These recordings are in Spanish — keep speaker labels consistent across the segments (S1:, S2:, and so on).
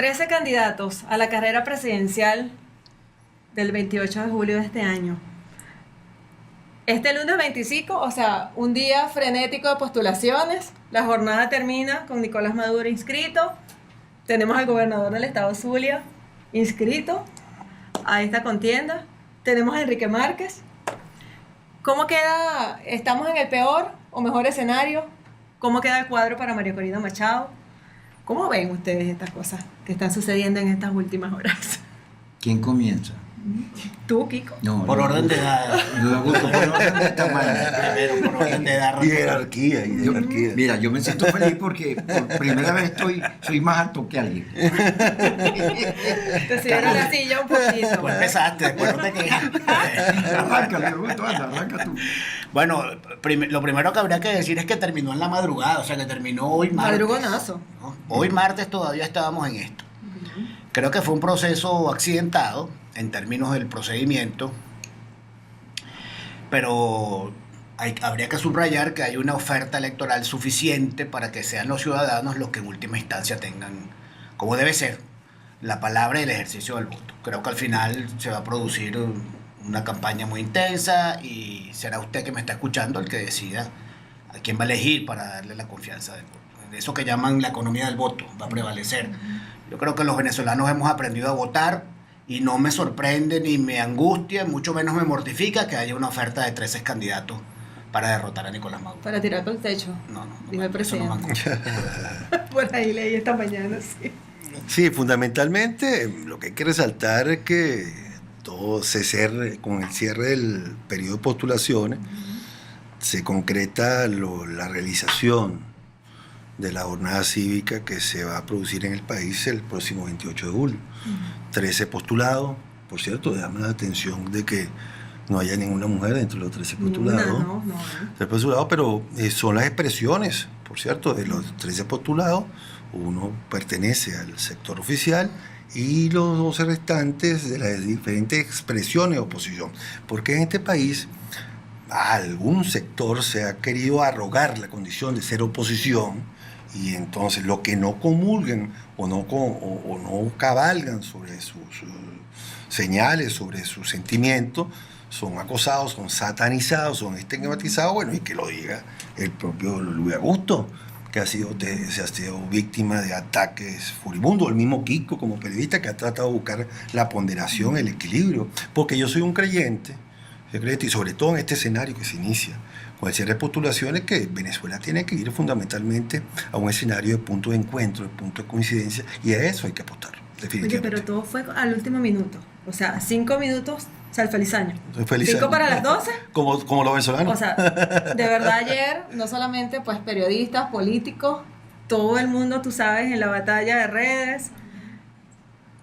S1: 13 candidatos a la carrera presidencial del 28 de julio de este año. Este lunes 25, o sea, un día frenético de postulaciones. La jornada termina con Nicolás Maduro inscrito. Tenemos al gobernador del estado Zulia inscrito a esta contienda. Tenemos a Enrique Márquez. ¿Cómo queda? ¿Estamos en el peor o mejor escenario? ¿Cómo queda el cuadro para María Corina Machado? ¿Cómo ven ustedes estas cosas que están sucediendo en estas últimas horas?
S2: ¿Quién comienza?
S1: Tú, Kiko.
S2: No,
S3: Por orden de edad.
S2: por orden de tamaño.
S3: Primero, por orden de edad.
S4: Y jerarquía.
S2: Mira, yo me siento feliz porque por primera vez soy más alto que alguien.
S1: Te subieron la silla un poquito.
S3: Pues empezaste, después no te quejas.
S2: Arranca tú.
S3: Bueno, lo primero que habría que decir es que terminó en la madrugada, o sea que terminó hoy martes.
S1: Madrugonazo.
S3: ¿No? Hoy martes todavía estábamos en esto. Creo que fue un proceso accidentado en términos del procedimiento, pero habría que subrayar que hay una oferta electoral suficiente para que sean los ciudadanos los que en última instancia tengan, como debe ser, la palabra y el ejercicio del voto. Creo que al final se va a producir una campaña muy intensa y será usted que me está escuchando el que decida a quién va a elegir para darle la confianza del voto. Eso que llaman la economía del voto va a prevalecer. Yo creo que los venezolanos hemos aprendido a votar y no me sorprende ni me angustia, mucho menos me mortifica que haya una oferta de 13 candidatos para derrotar a Nicolás Maduro.
S1: Para tirar por el techo.
S3: No,
S1: Dijo el
S3: eso no me
S1: presidente.
S3: angustia.
S1: Por ahí leí esta mañana, sí.
S4: Sí, fundamentalmente lo que hay que resaltar es que todo se cierre, con el cierre del periodo de postulaciones, se concreta la realización de la jornada cívica que se va a producir en el país el próximo 28 de julio. 13 postulados, por cierto, llama la atención de que no haya ninguna mujer entre los 13 postulados.
S1: No.
S4: 13 postulados, pero son las expresiones, por cierto, de los 13 postulados, uno pertenece al sector oficial y los 12 restantes de las diferentes expresiones de oposición. Porque en este país a algún sector se ha querido arrogar la condición de ser oposición y entonces los que no comulgan o no cabalgan sobre sus señales, sobre sus sentimientos, son acosados, son satanizados, son estigmatizados, bueno, y que lo diga el propio Luis Augusto, que se ha sido víctima de ataques furibundos, el mismo Kiko como periodista que ha tratado de buscar la ponderación, el equilibrio, porque yo soy un creyente, y sobre todo en este escenario que se inicia con el cierre de postulaciones, que Venezuela tiene que ir fundamentalmente a un escenario de punto de encuentro, de punto de coincidencia, y a eso hay que apostar, definitivamente.
S1: Oye, pero todo fue al último minuto. O sea, 5 minutos, o sea, el feliz año.
S4: Feliz
S1: 5
S4: año.
S1: para las 12.
S4: Como los venezolanos.
S1: O sea, de verdad ayer, no solamente pues periodistas, políticos, todo el mundo, tú sabes, en la batalla de redes.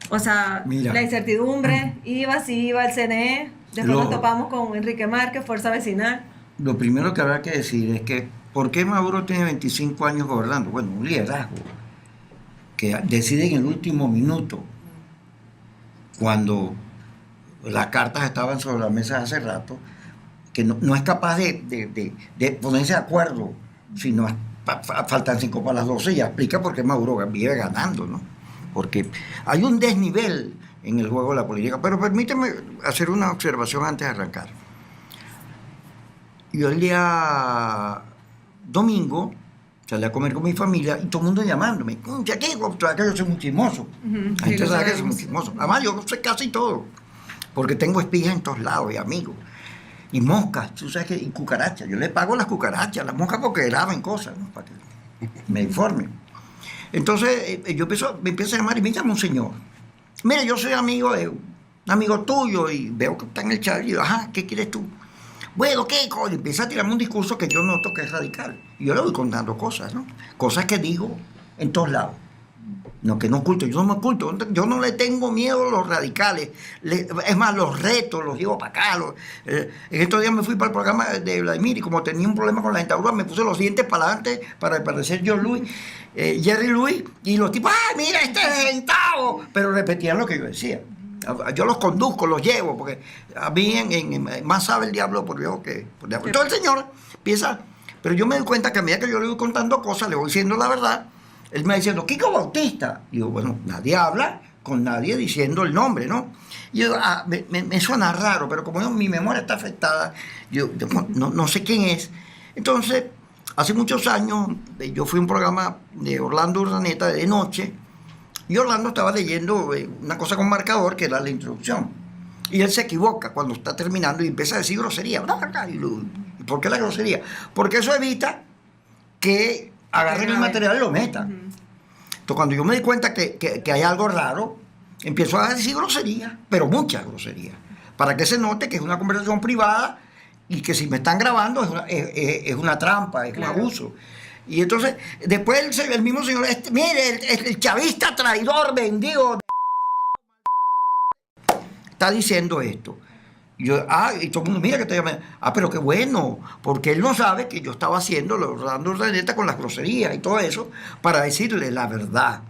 S1: O sea,
S2: Mira.
S1: La incertidumbre, iba el CNE, después nos topamos con Enrique Márquez, Fuerza Vecinal.
S2: Lo primero que habrá que decir es que ¿por qué Maduro tiene 25 años gobernando? Bueno, un liderazgo que decide en el último minuto, cuando las cartas estaban sobre la mesa hace rato, que no es capaz de ponerse de acuerdo, sino faltan 5 para las 12, ya explica por qué Maduro vive ganando, ¿no? Porque hay un desnivel en el juego de la política. Pero permíteme hacer una observación antes de arrancar. Yo el día domingo salí a comer con mi familia y todo el mundo llamándome. ¿Qué? Que yo soy muy chismoso. La gente sabe que soy muy chismoso. Además, yo sé casi todo. Porque tengo espías en todos lados y amigos. Y moscas, tú sabes que, y cucarachas. Yo le pago las cucarachas, las moscas porque graben cosas, ¿no? Para que me informen. Entonces, me empieza a llamar y me llama un señor. Mira, yo soy amigo de un amigo tuyo y veo que está en el chat y digo, ajá, ¿qué quieres tú? Bueno, ¿qué? Y empieza a tirarme un discurso que yo noto que es radical. Y yo le voy contando cosas, ¿no? Cosas que digo en todos lados. No, que no oculto, yo no me oculto, yo no le tengo miedo a los radicales, es más, los retos, los llevo para acá. En estos días me fui para el programa de Vladimir y como tenía un problema con la dentadura, me puse los dientes para adelante para parecer Jerry Luis, y los tipos, ¡ay, mira, este es dentado! Pero repetían lo que yo decía. Yo los conduzco, los llevo, porque a mí más sabe el diablo por viejo que por diablo. Entonces el señor empieza, pero yo me doy cuenta que a medida que yo le voy contando cosas, le voy diciendo la verdad. él me diciendo, Kiko Bautista. Y yo, bueno, nadie habla con nadie diciendo el nombre, ¿no? Y yo, me suena raro, pero como mi memoria está afectada, yo no sé quién es. Entonces, hace muchos años, yo fui a un programa de Orlando Urdaneta de noche, y Orlando estaba leyendo una cosa con marcador, que era la introducción. Y él se equivoca cuando está terminando y empieza a decir grosería. ¿Y por qué la grosería? Porque eso evita que agarren el material y lo metan. Entonces, cuando yo me di cuenta que hay algo raro, empiezo a decir grosería, pero mucha grosería, para que se note que es una conversación privada y que si me están grabando es una trampa, es un abuso. Y entonces, después el mismo señor, mire, el chavista traidor, vendido, está diciendo esto. Y yo, y todo el mundo, mira que te llamé. Pero qué bueno, porque él no sabe que yo estaba haciendo lo Orlando Urdaneta con las groserías y todo eso, para decirle la verdad.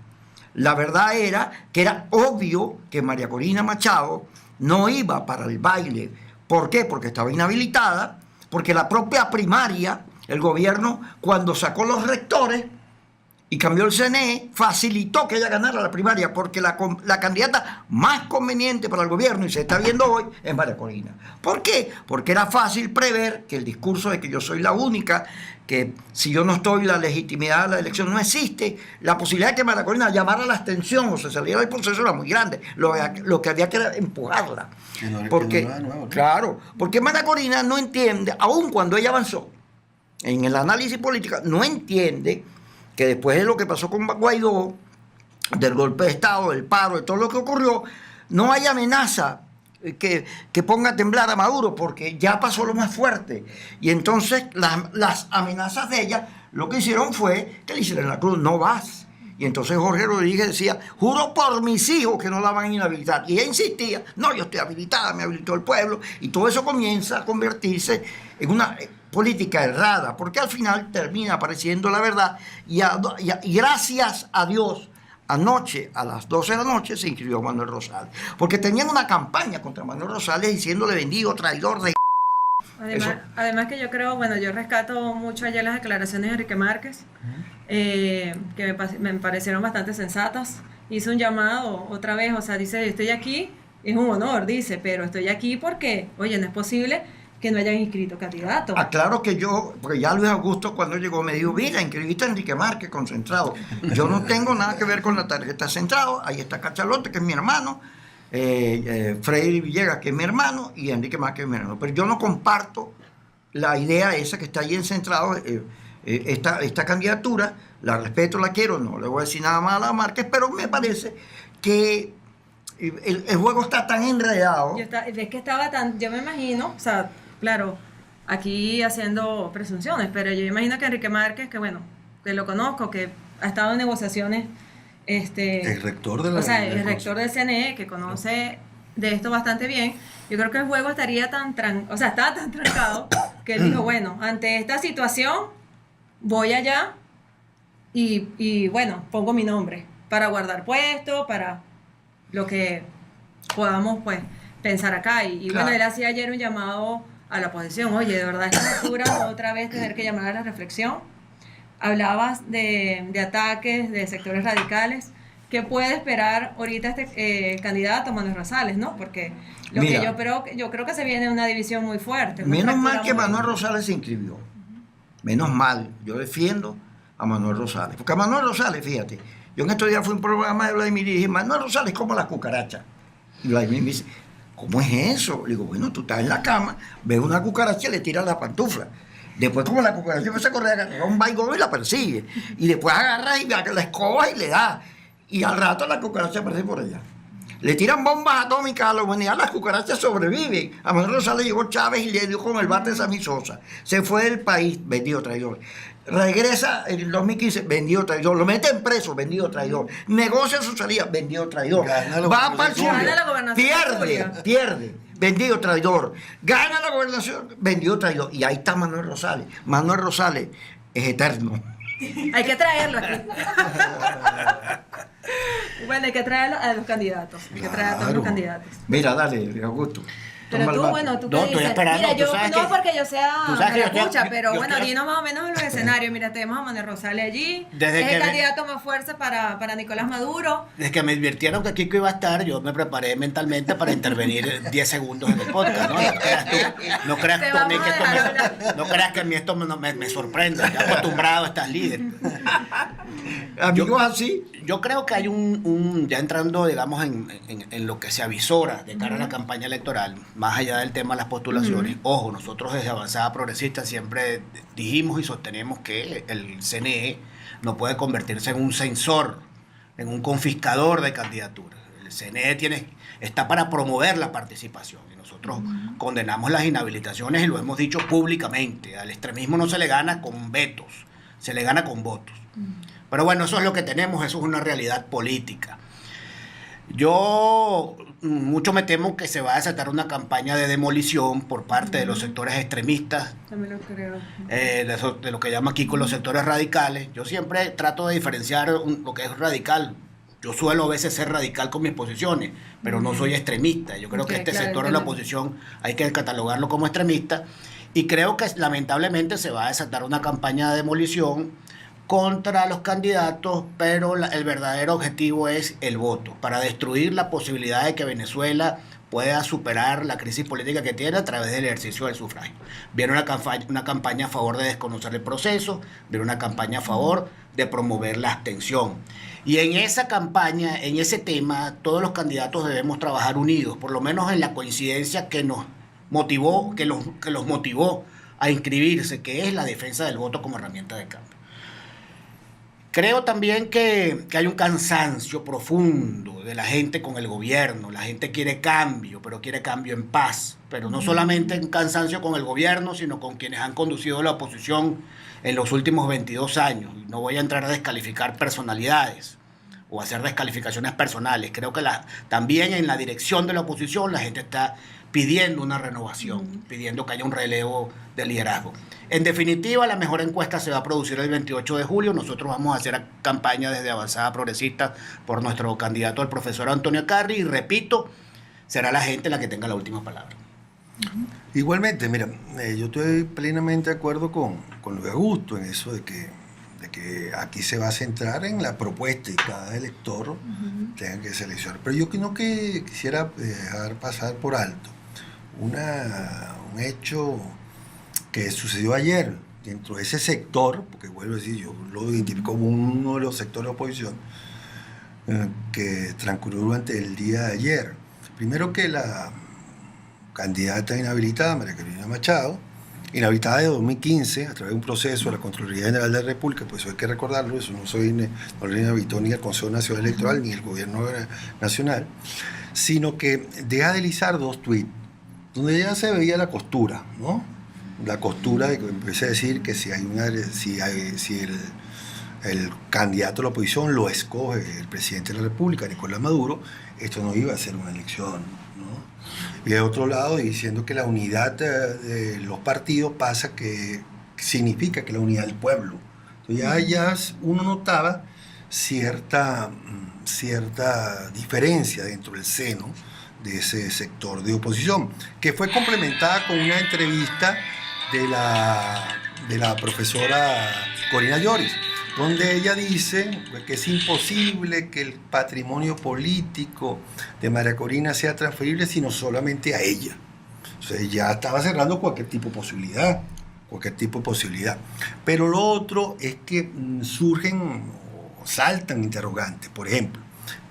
S2: La verdad era que era obvio que María Corina Machado no iba para el baile. ¿Por qué? Porque estaba inhabilitada, porque la propia primaria, el gobierno, cuando sacó los rectores y cambió el CNE, facilitó que ella ganara la primaria, porque la candidata más conveniente para el gobierno, y se está viendo hoy, es María Corina. ¿Por qué? Porque era fácil prever que el discurso de que yo soy la única, que si yo no estoy, la legitimidad de la elección no existe, la posibilidad de que María Corina llamara la abstención o se saliera del proceso era muy grande. Lo que había que era empujarla. Porque, claro, porque María Corina no entiende, aun cuando ella avanzó en el análisis político, no entiende que después de lo que pasó con Guaidó, del golpe de Estado, del paro, de todo lo que ocurrió, no hay amenaza que ponga a temblar a Maduro, porque ya pasó lo más fuerte. Y entonces las amenazas de ella lo que hicieron fue que le hicieron la cruz, no vas. Y entonces Jorge Rodríguez decía, juro por mis hijos que no la van a inhabilitar. Y ella insistía, no, yo estoy habilitada, me habilitó el pueblo. Y todo eso comienza a convertirse en una política errada, porque al final termina apareciendo la verdad. Y gracias a Dios, anoche, a las 12 de la noche, se inscribió Manuel Rosales. Porque tenían una campaña contra Manuel Rosales diciéndole vendido, traidor, de...
S1: Además que yo creo, bueno, yo rescato mucho ayer las declaraciones de Enrique Márquez, que me parecieron bastante sensatas. Hizo un llamado otra vez, o sea, dice, yo estoy aquí, es un honor, dice, pero estoy aquí porque, oye, no es posible que no hayan inscrito candidato.
S2: Claro que yo, porque ya Luis Augusto cuando llegó me dijo, mira, inscribiste a Enrique Márquez con Centrado. Yo no tengo nada que ver con la tarjeta Centrado, ahí está Cachalote, que es mi hermano, Freddy Villegas, que es mi hermano, y Enrique Márquez, que es mi hermano. Pero yo no comparto la idea esa que está ahí en Centrado, esta candidatura, la respeto, la quiero, no le voy a decir nada más a Márquez, pero me parece que el juego está tan enredado.
S1: Ves que estaba tan, yo me imagino, o sea, claro, aquí haciendo presunciones, pero yo imagino que Enrique Márquez, que bueno, que lo conozco, que ha estado en negociaciones,
S4: el rector de la,
S1: o sea, el rector del CNE, que conoce de esto bastante bien, yo creo que el juego estaría estaba tan trancado, que él dijo, bueno, ante esta situación, voy allá y bueno, pongo mi nombre, para guardar puesto, para lo que podamos, pues, pensar acá. Y claro, bueno, él hacía ayer un llamado a la oposición. Oye, de verdad, esta locura otra vez tener que llamar a la reflexión. Hablabas de ataques de sectores radicales. ¿Qué puede esperar ahorita este candidato, Manuel Rosales, no? Porque
S2: Mira,
S1: que yo creo que se viene una división muy fuerte.
S2: Menos mal que Manuel Rosales se inscribió. Menos mal. Yo defiendo a Manuel Rosales. Porque a Manuel Rosales, fíjate, yo en estos días fui a un programa de Vladimir y dije, Manuel Rosales es como la cucaracha. Y Vladimir me dice, ¿cómo es eso? Le digo, bueno, tú estás en la cama, ves una cucaracha y le tiras la pantufla. Después, como la cucaracha empieza a correr, agarra un baigón y la persigue. Y después agarra y la escoba y le da. Y al rato la cucaracha aparece por allá. Le tiran bombas atómicas a la humanidad, las cucarachas sobreviven. A Manuel Rosales llegó Chávez y le dio con el bate de Sammy Sosa. Se fue del país, vendido traidor. Regresa en el 2015, vendido traidor. Lo meten preso, vendido traidor. Negocia su salida, vendido traidor. Va para el sur, pierde, vendido traidor. Gana la gobernación, vendido traidor. Y ahí está Manuel Rosales. Manuel Rosales es eterno.
S1: Hay que traerlo aquí. Bueno, hay que traer a los candidatos. Hay que traer a todos los candidatos.
S2: Mira, dale, Augusto.
S1: Pero
S2: Toma el
S1: tú,
S2: bate.
S1: bueno, tú
S3: No,
S1: qué
S3: estoy
S1: dices.
S3: esperando,
S1: Mira,
S3: tú
S1: yo
S3: sabes
S1: no
S3: que-
S1: porque yo sea
S3: tú sabes que yo
S1: escucha,
S3: estoy-
S1: pero
S3: yo
S1: bueno,
S3: estoy-
S1: dinos más o menos en los escenarios. Mira, tenemos a Manuel Rosales allí,
S3: Desde
S1: es
S3: que
S1: el
S3: ve-
S1: candidato más fuerte para Nicolás Maduro.
S3: Desde que me advirtieron que Kiko iba a estar, yo me preparé mentalmente para intervenir 10 segundos en el podcast, ¿no? No creas
S1: Te
S3: tú a mí
S1: vamos
S3: que
S1: a
S3: esto
S1: dejar
S3: me,
S1: hablar.
S3: no creas que a mí esto me sorprende. Ya acostumbrado estás líder.
S2: Amigos así.
S3: Yo creo que hay ya entrando, digamos, en lo que se avisora de cara a la campaña electoral, más allá del tema de las postulaciones. Ojo, nosotros desde Avanzada Progresista siempre dijimos y sostenemos que el CNE no puede convertirse en un censor, en un confiscador de candidaturas. El CNE está para promover la participación y nosotros condenamos las inhabilitaciones y lo hemos dicho públicamente. Al extremismo no se le gana con vetos, se le gana con votos. Pero bueno, eso es lo que tenemos, eso es una realidad política. Yo mucho me temo que se va a desatar una campaña de demolición por parte de los sectores extremistas,
S1: También lo creo.
S3: de lo que llama aquí con los sectores radicales. Yo siempre trato de diferenciar lo que es radical. Yo suelo a veces ser radical con mis posiciones, pero no soy extremista. Yo creo
S1: Ok,
S3: que este
S1: claro,
S3: sector de la
S1: entiendo.
S3: oposición hay que catalogarlo como extremista y creo que lamentablemente se va a desatar una campaña de demolición contra los candidatos, pero el verdadero objetivo es el voto, para destruir la posibilidad de que Venezuela pueda superar la crisis política que tiene a través del ejercicio del sufragio. Viene una campaña a favor de desconocer el proceso, viene una campaña a favor de promover la abstención. Y en esa campaña, en ese tema, todos los candidatos debemos trabajar unidos, por lo menos en la coincidencia que nos motivó, que los motivó a inscribirse, que es la defensa del voto como herramienta de cambio. Creo también que hay un cansancio profundo de la gente con el gobierno. La gente quiere cambio, pero quiere cambio en paz. Pero no solamente un cansancio con el gobierno, sino con quienes han conducido la oposición en los últimos 22 años. No voy a entrar a descalificar personalidades o hacer descalificaciones personales. Creo que también en la dirección de la oposición la gente está pidiendo una renovación, pidiendo que haya un relevo de liderazgo. En definitiva, la mejor encuesta se va a producir el 28 de julio. Nosotros vamos a hacer campaña desde Avanzada Progresista por nuestro candidato, el profesor Antonio Carri, y repito, será la gente la que tenga la última palabra.
S4: Igualmente, mira, yo estoy plenamente de acuerdo con Luis Augusto en eso de que aquí se va a centrar en la propuesta y cada elector tenga que seleccionar. Pero yo no que quisiera dejar pasar por alto un hecho que sucedió ayer dentro de ese sector, porque vuelvo a decir, yo lo identifico como uno de los sectores de oposición que transcurrió durante el día de ayer. Primero que la candidata inhabilitada, María Carolina Machado, inhabilitada de 2015 a través de un proceso de la Contraloría General de la República, pues eso hay que recordarlo, eso no lo inhabilitó ni el Consejo Nacional Electoral ni el Gobierno Nacional, sino que deja deslizar 2 tuits, donde ya se veía la costura, ¿no? La costura de que empecé a decir que si el candidato de la oposición lo escoge el presidente de la República, Nicolás Maduro, esto no iba a ser una elección, ¿no? Y de otro lado, diciendo que la unidad de los partidos significa que la unidad del pueblo. Entonces ya uno notaba cierta diferencia dentro del seno de ese sector de oposición, que fue complementada con una entrevista de la profesora Corina Lloris, donde ella dice que es imposible que el patrimonio político de María Corina sea transferible sino solamente a ella. O sea, ya estaba cerrando cualquier tipo de posibilidad. Pero lo otro es que surgen o saltan interrogantes. Por ejemplo,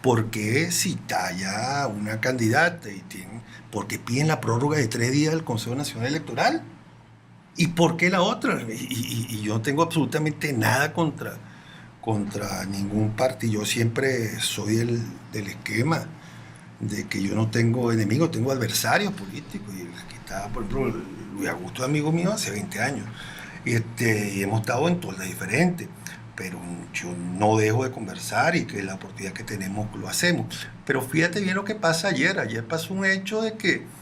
S4: ¿por qué si está ya una candidata por qué piden la prórroga de 3 días del Consejo Nacional Electoral? ¿Y por qué la otra? Y yo no tengo absolutamente nada contra ningún partido. Yo siempre soy del esquema de que yo no tengo enemigos, tengo adversarios políticos. Y aquí está, por ejemplo, Luis Augusto es amigo mío hace 20 años. Y hemos estado en todas las diferentes. Pero yo no dejo de conversar y que la oportunidad que tenemos lo hacemos. Pero fíjate bien lo que pasa ayer. Ayer pasó un hecho de que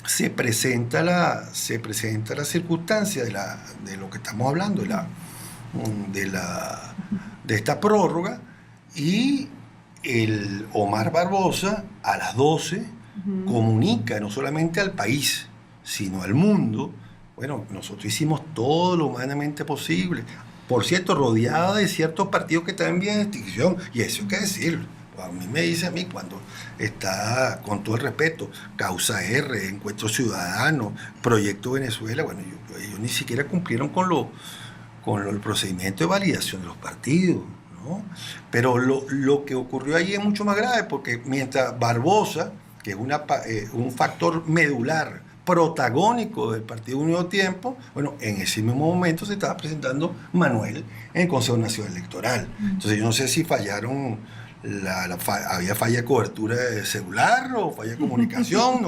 S4: se presenta la circunstancia de lo que estamos hablando, de esta prórroga, y el Omar Barbosa a las 12 comunica no solamente al país, sino al mundo. Bueno, nosotros hicimos todo lo humanamente posible. Por cierto, rodeada de ciertos partidos que están en vía de extinción, y eso hay que decirlo. A mí me dice cuando está, con todo el respeto, Causa R, Encuentro Ciudadano, Proyecto Venezuela, bueno, ellos ni siquiera cumplieron con el procedimiento de validación de los partidos, ¿no? Pero lo que ocurrió ahí es mucho más grave, porque mientras Barbosa, que es un factor medular, protagónico del Partido Unido Tiempo, bueno, en ese mismo momento se estaba presentando Manuel en el Consejo Nacional Electoral. Entonces yo no sé si fallaron, había falla de cobertura de celular o falla de comunicación,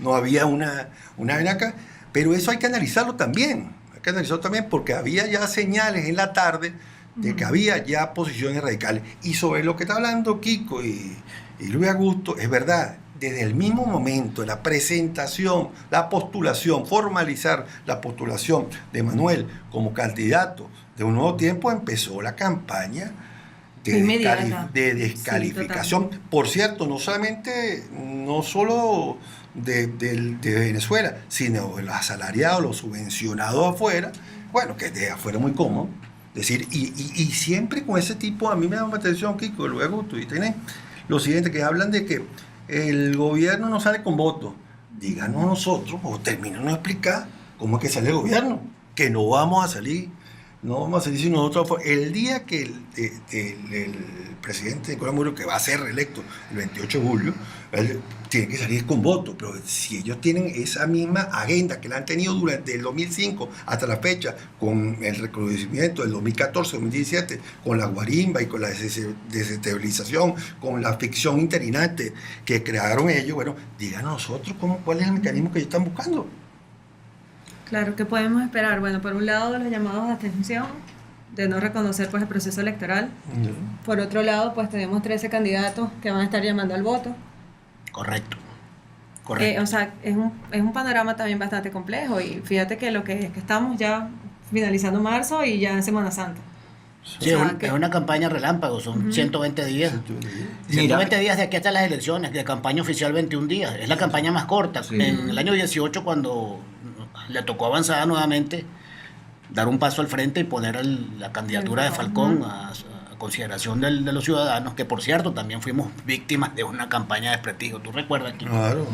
S4: no había una vaina acá, pero eso hay que analizarlo también, porque había ya señales en la tarde de que había ya posiciones radicales. Y sobre lo que está hablando Kiko y Luis Augusto, es verdad. Desde el mismo momento de la presentación, la postulación, formalizar la postulación de Manuel como candidato de Un Nuevo Tiempo, empezó la campaña de descalificación. Sí, por cierto, no solo de Venezuela, sino de los asalariados, los subvencionados afuera, bueno, que de afuera muy cómodo. Es decir, y siempre con ese tipo, a mí me da más atención, Kiko, luego tú y tenés lo siguiente, que hablan de que el gobierno no sale con votos. Díganos nosotros, o terminen de explicar cómo es que sale el gobierno, que no vamos a salir si nosotros, el día que el presidente Nicolás Maduro, que va a ser reelecto el 28 de julio, él tiene que salir con votos, pero si ellos tienen esa misma agenda que la han tenido durante el 2005 hasta la fecha, con el recrudecimiento del 2014-2017, con la guarimba y con la desestabilización, con la ficción interinante que crearon ellos, bueno, díganos nosotros cuál es el mecanismo que ellos están buscando.
S1: Claro, ¿qué podemos esperar? Bueno, por un lado, los llamados de abstención, de no reconocer pues el proceso electoral. Por otro lado, pues tenemos 13 candidatos que van a estar llamando al voto.
S3: Correcto.
S1: O sea, es un panorama también bastante complejo, y fíjate que lo que es que estamos ya finalizando marzo y ya en Semana Santa.
S3: Sí, o sea, es una campaña relámpago, son 120 días. 120 días de aquí hasta las elecciones, de campaña oficial 21 días. Es la campaña más corta. Sí. En el año 18, cuando le tocó Avanzada nuevamente, dar un paso al frente y poner la candidatura de Falcón a consideración de los ciudadanos, que por cierto también fuimos víctimas de una campaña de desprestigio. ¿Tú recuerdas?
S4: Claro.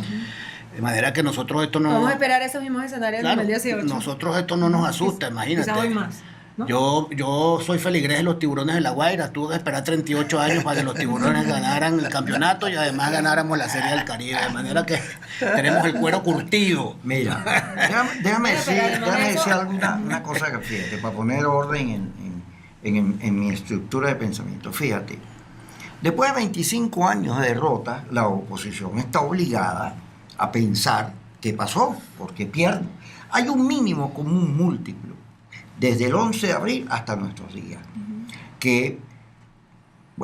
S3: De manera que nosotros esto no...
S1: Vamos a esperar esos mismos escenarios del 2018.
S3: Nosotros esto no nos asusta, imagínate.
S1: Quizá hoy más, ¿no?
S3: Yo soy feligrés de los Tiburones de La Guaira. Tuve que esperar 38 años para que los Tiburones ganaran el campeonato y además ganáramos la Serie del Caribe. De manera que tenemos el cuero curtido.
S2: Mira, déjame decir una cosa que fíjate, para poner orden en mi estructura de pensamiento. Fíjate, después de 25 años de derrota, la oposición está obligada a pensar qué pasó, por qué pierde. Hay un mínimo común múltiplo desde el 11 de abril hasta nuestros días, que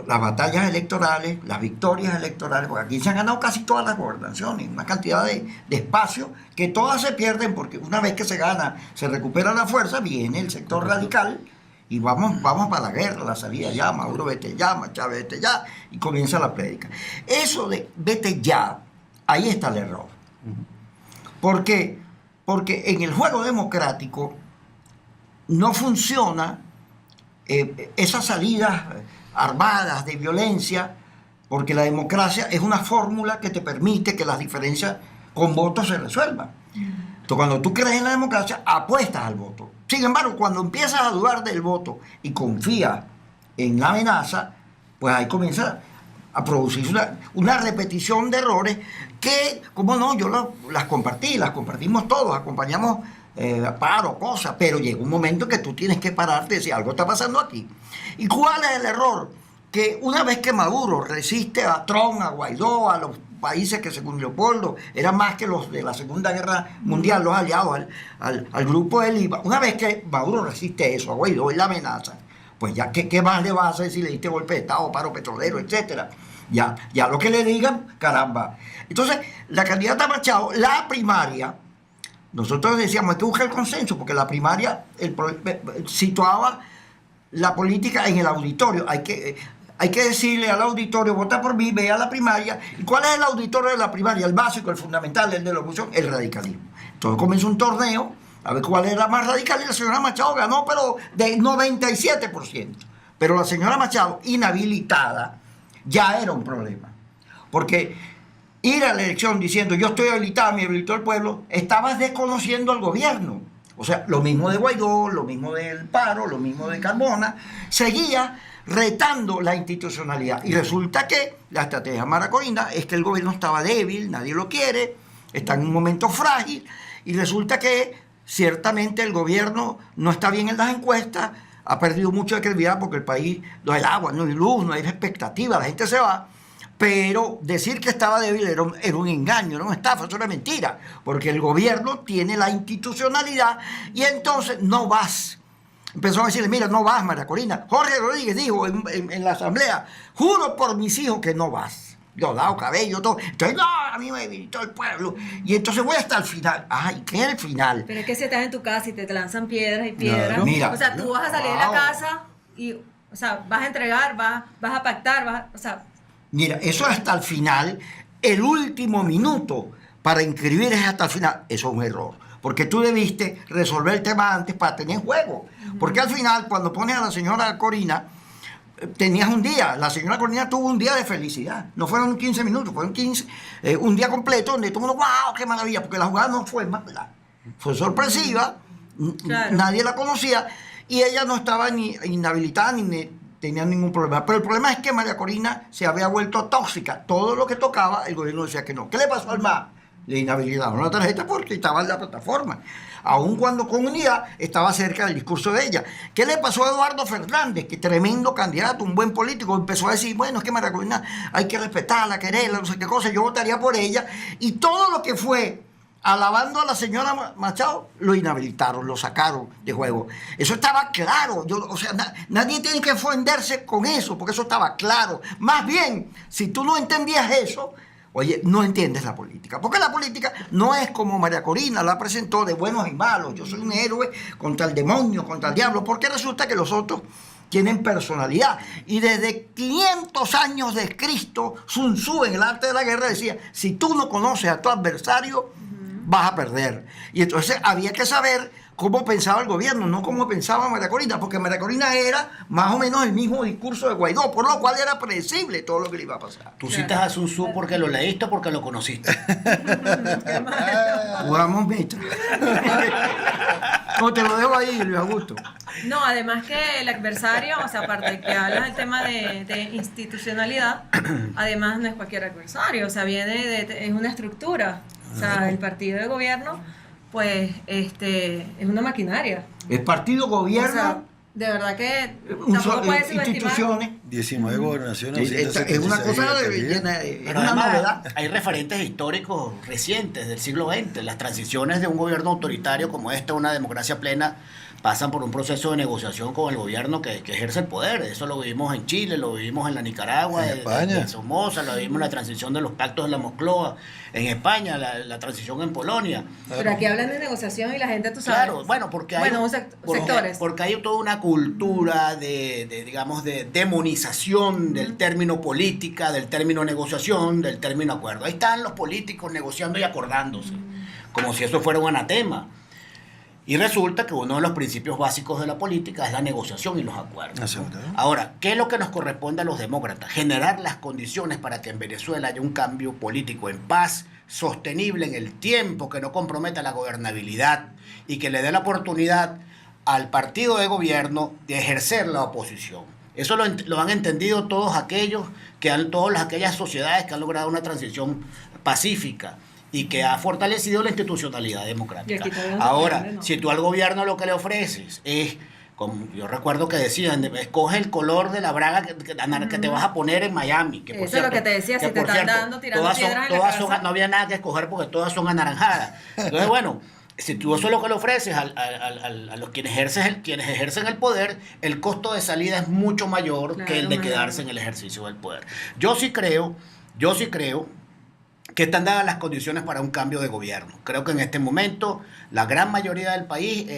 S2: las batallas electorales, las victorias electorales, porque aquí se han ganado casi todas las gobernaciones, una cantidad de espacios que todas se pierden, porque una vez que se gana, se recupera la fuerza, viene el sector radical y vamos para la guerra, la salida ya, Maduro vete ya, Chávez vete ya, y comienza la prédica. Eso de vete ya, ahí está el error. ¿Por qué? Porque en el juego democrático no funciona esas salidas armadas de violencia, porque la democracia es una fórmula que te permite que las diferencias con votos se resuelvan. Entonces, cuando tú crees en la democracia, apuestas al voto. Sin embargo, cuando empiezas a dudar del voto y confías en la amenaza, pues ahí comienza a producirse una repetición de errores que, como no, yo las compartimos todos, acompañamos paro, cosas, pero llega un momento que tú tienes que pararte y decir, algo está pasando aquí. ¿Y cuál es el error? Que una vez que Maduro resiste a Trump, a Guaidó, a los países que según Leopoldo eran más que los de la Segunda Guerra Mundial, los aliados al grupo de Lima, una vez que Maduro resiste eso, a Guaidó y la amenaza, pues ya, ¿qué más le vas a hacer si le diste golpe de Estado, paro petrolero, etcétera? Ya lo que le digan, caramba. Entonces, la candidata Machado, la primaria, nosotros decíamos, hay que buscar el consenso, porque la primaria situaba la política en el auditorio. hay que decirle al auditorio, vota por mí, ve a la primaria. ¿Y cuál es el auditorio de la primaria? El básico, el fundamental, el de la oposición, el radicalismo. Entonces comenzó un torneo, a ver cuál era más radical, y la señora Machado ganó, pero de 97%. Pero la señora Machado, inhabilitada, ya era un problema. Porque ir a la elección diciendo yo estoy habilitada, me habilitó el pueblo, estabas desconociendo al gobierno. O sea, lo mismo de Guaidó, lo mismo del Paro, lo mismo de Carmona, seguía retando la institucionalidad. Y resulta que la estrategia Mara Corina es que el gobierno estaba débil, nadie lo quiere, está en un momento frágil, y resulta que ciertamente el gobierno no está bien en las encuestas, ha perdido mucho de credibilidad porque el país no hay agua, no hay luz, no hay expectativa, la gente se va. Pero decir que estaba débil era un engaño, era una estafa, eso era mentira, porque el gobierno tiene la institucionalidad y entonces no vas. Empezó a decirle, mira, no vas, María Corina. Jorge Rodríguez dijo en la asamblea, juro por mis hijos que no vas. Diosdado Cabello, todo. Entonces, no, a mí me debilitó el pueblo. Y entonces voy hasta el final. Ay, ¿qué es el final?
S1: Pero es que si estás en tu casa y te lanzan piedras y piedras.
S2: Claro. Mira,
S1: o sea, tú vas a salir de la casa y, o sea, vas a entregar, vas a pactar, o sea...
S2: Mira, eso es hasta el final, el último minuto para inscribir es hasta el final. Eso es un error, porque tú debiste resolver el tema antes para tener juego. Porque al final, cuando pones a la señora Corina, tenías un día, la señora Corina tuvo un día de felicidad. No fueron 15 minutos, fueron 15, un día completo donde todo el mundo, wow, qué maravilla, porque la jugada no fue mala, fue sorpresiva, claro. Nadie la conocía y ella no estaba ni inhabilitada ni tenía ningún problema. Pero el problema es que María Corina se había vuelto tóxica. Todo lo que tocaba, el gobierno decía que no. ¿Qué le pasó al MAS? Le inhabilitaron la tarjeta porque estaba en la plataforma. Aun cuando Comunidad estaba cerca del discurso de ella. ¿Qué le pasó a Eduardo Fernández? Que tremendo candidato, un buen político, empezó a decir, bueno, es que María Corina hay que respetarla, quererla, no sé qué cosa, yo votaría por ella. Y todo lo que fue alabando a la señora Machado, lo inhabilitaron, lo sacaron de juego. Eso estaba claro. Nadie tiene que ofenderse con eso, porque eso estaba claro. Más bien, si tú no entendías eso, oye, no entiendes la política. Porque la política no es como María Corina la presentó de buenos y malos. Yo soy un héroe contra el demonio, contra el diablo, porque resulta que los otros tienen personalidad. Y desde 500 años de Cristo, Sun Tzu en el arte de la guerra decía, si tú no conoces a tu adversario, vas a perder. Y entonces había que saber cómo pensaba el gobierno, no cómo pensaba María Corina, porque María Corina era más o menos el mismo discurso de Guaidó, por lo cual era predecible todo lo que le iba a pasar.
S3: ¿Tú citas a Sun Tzu porque lo leíste o porque lo conociste?
S2: Jugamos meta. No, te lo dejo ahí, Luis Augusto.
S1: No, además que el adversario, o sea, aparte de que hablas del tema de institucionalidad, además no es cualquier adversario, o sea, es una estructura. O sea, el partido de gobierno, pues, es una maquinaria.
S2: El partido gobierno...
S1: O sea, de verdad que tampoco puede subestimar.
S2: Instituciones.
S4: 19 gobernaciones.
S2: Es una cosa es una novedad.
S3: Hay referentes históricos recientes del siglo XX. Las transiciones de un gobierno autoritario como esta, una democracia plena, pasan por un proceso de negociación con el gobierno que ejerce el poder. Eso lo vivimos en Chile, lo vivimos en la Nicaragua,
S4: en España,
S3: en Somoza, lo vivimos en la transición de los pactos de la Moncloa, en España, la transición en Polonia.
S1: Pero aquí hablan de negociación y la gente, tú sabes.
S3: Claro, bueno, porque hay
S1: sectores.
S3: Porque hay toda una cultura digamos, de demonización del término política, del término negociación, del término acuerdo. Ahí están los políticos negociando y acordándose, como si eso fuera un anatema. Y resulta que uno de los principios básicos de la política es la negociación y los acuerdos. Ahora, ¿qué es lo que nos corresponde a los demócratas? Generar las condiciones para que en Venezuela haya un cambio político en paz, sostenible en el tiempo, que no comprometa la gobernabilidad y que le dé la oportunidad al partido de gobierno de ejercer la oposición. Eso lo han entendido todas aquellas sociedades que han logrado una transición pacífica y que ha fortalecido la institucionalidad democrática. Ahora, si tú al gobierno lo que le ofreces es, como yo recuerdo que decían, escoge el color de la braga que te vas a poner en Miami. Que por
S1: eso
S3: cierto,
S1: es lo que te decía, si te están tirando piedras en la cabeza.
S3: No había nada que escoger porque todas son anaranjadas. Entonces, bueno, si tú eso es lo que le ofreces a los quienes ejercen el poder, el costo de salida es mucho mayor que el de quedarse en el ejercicio del poder. Yo sí creo que están dadas las condiciones para un cambio de gobierno. Creo que en este momento la gran mayoría del país,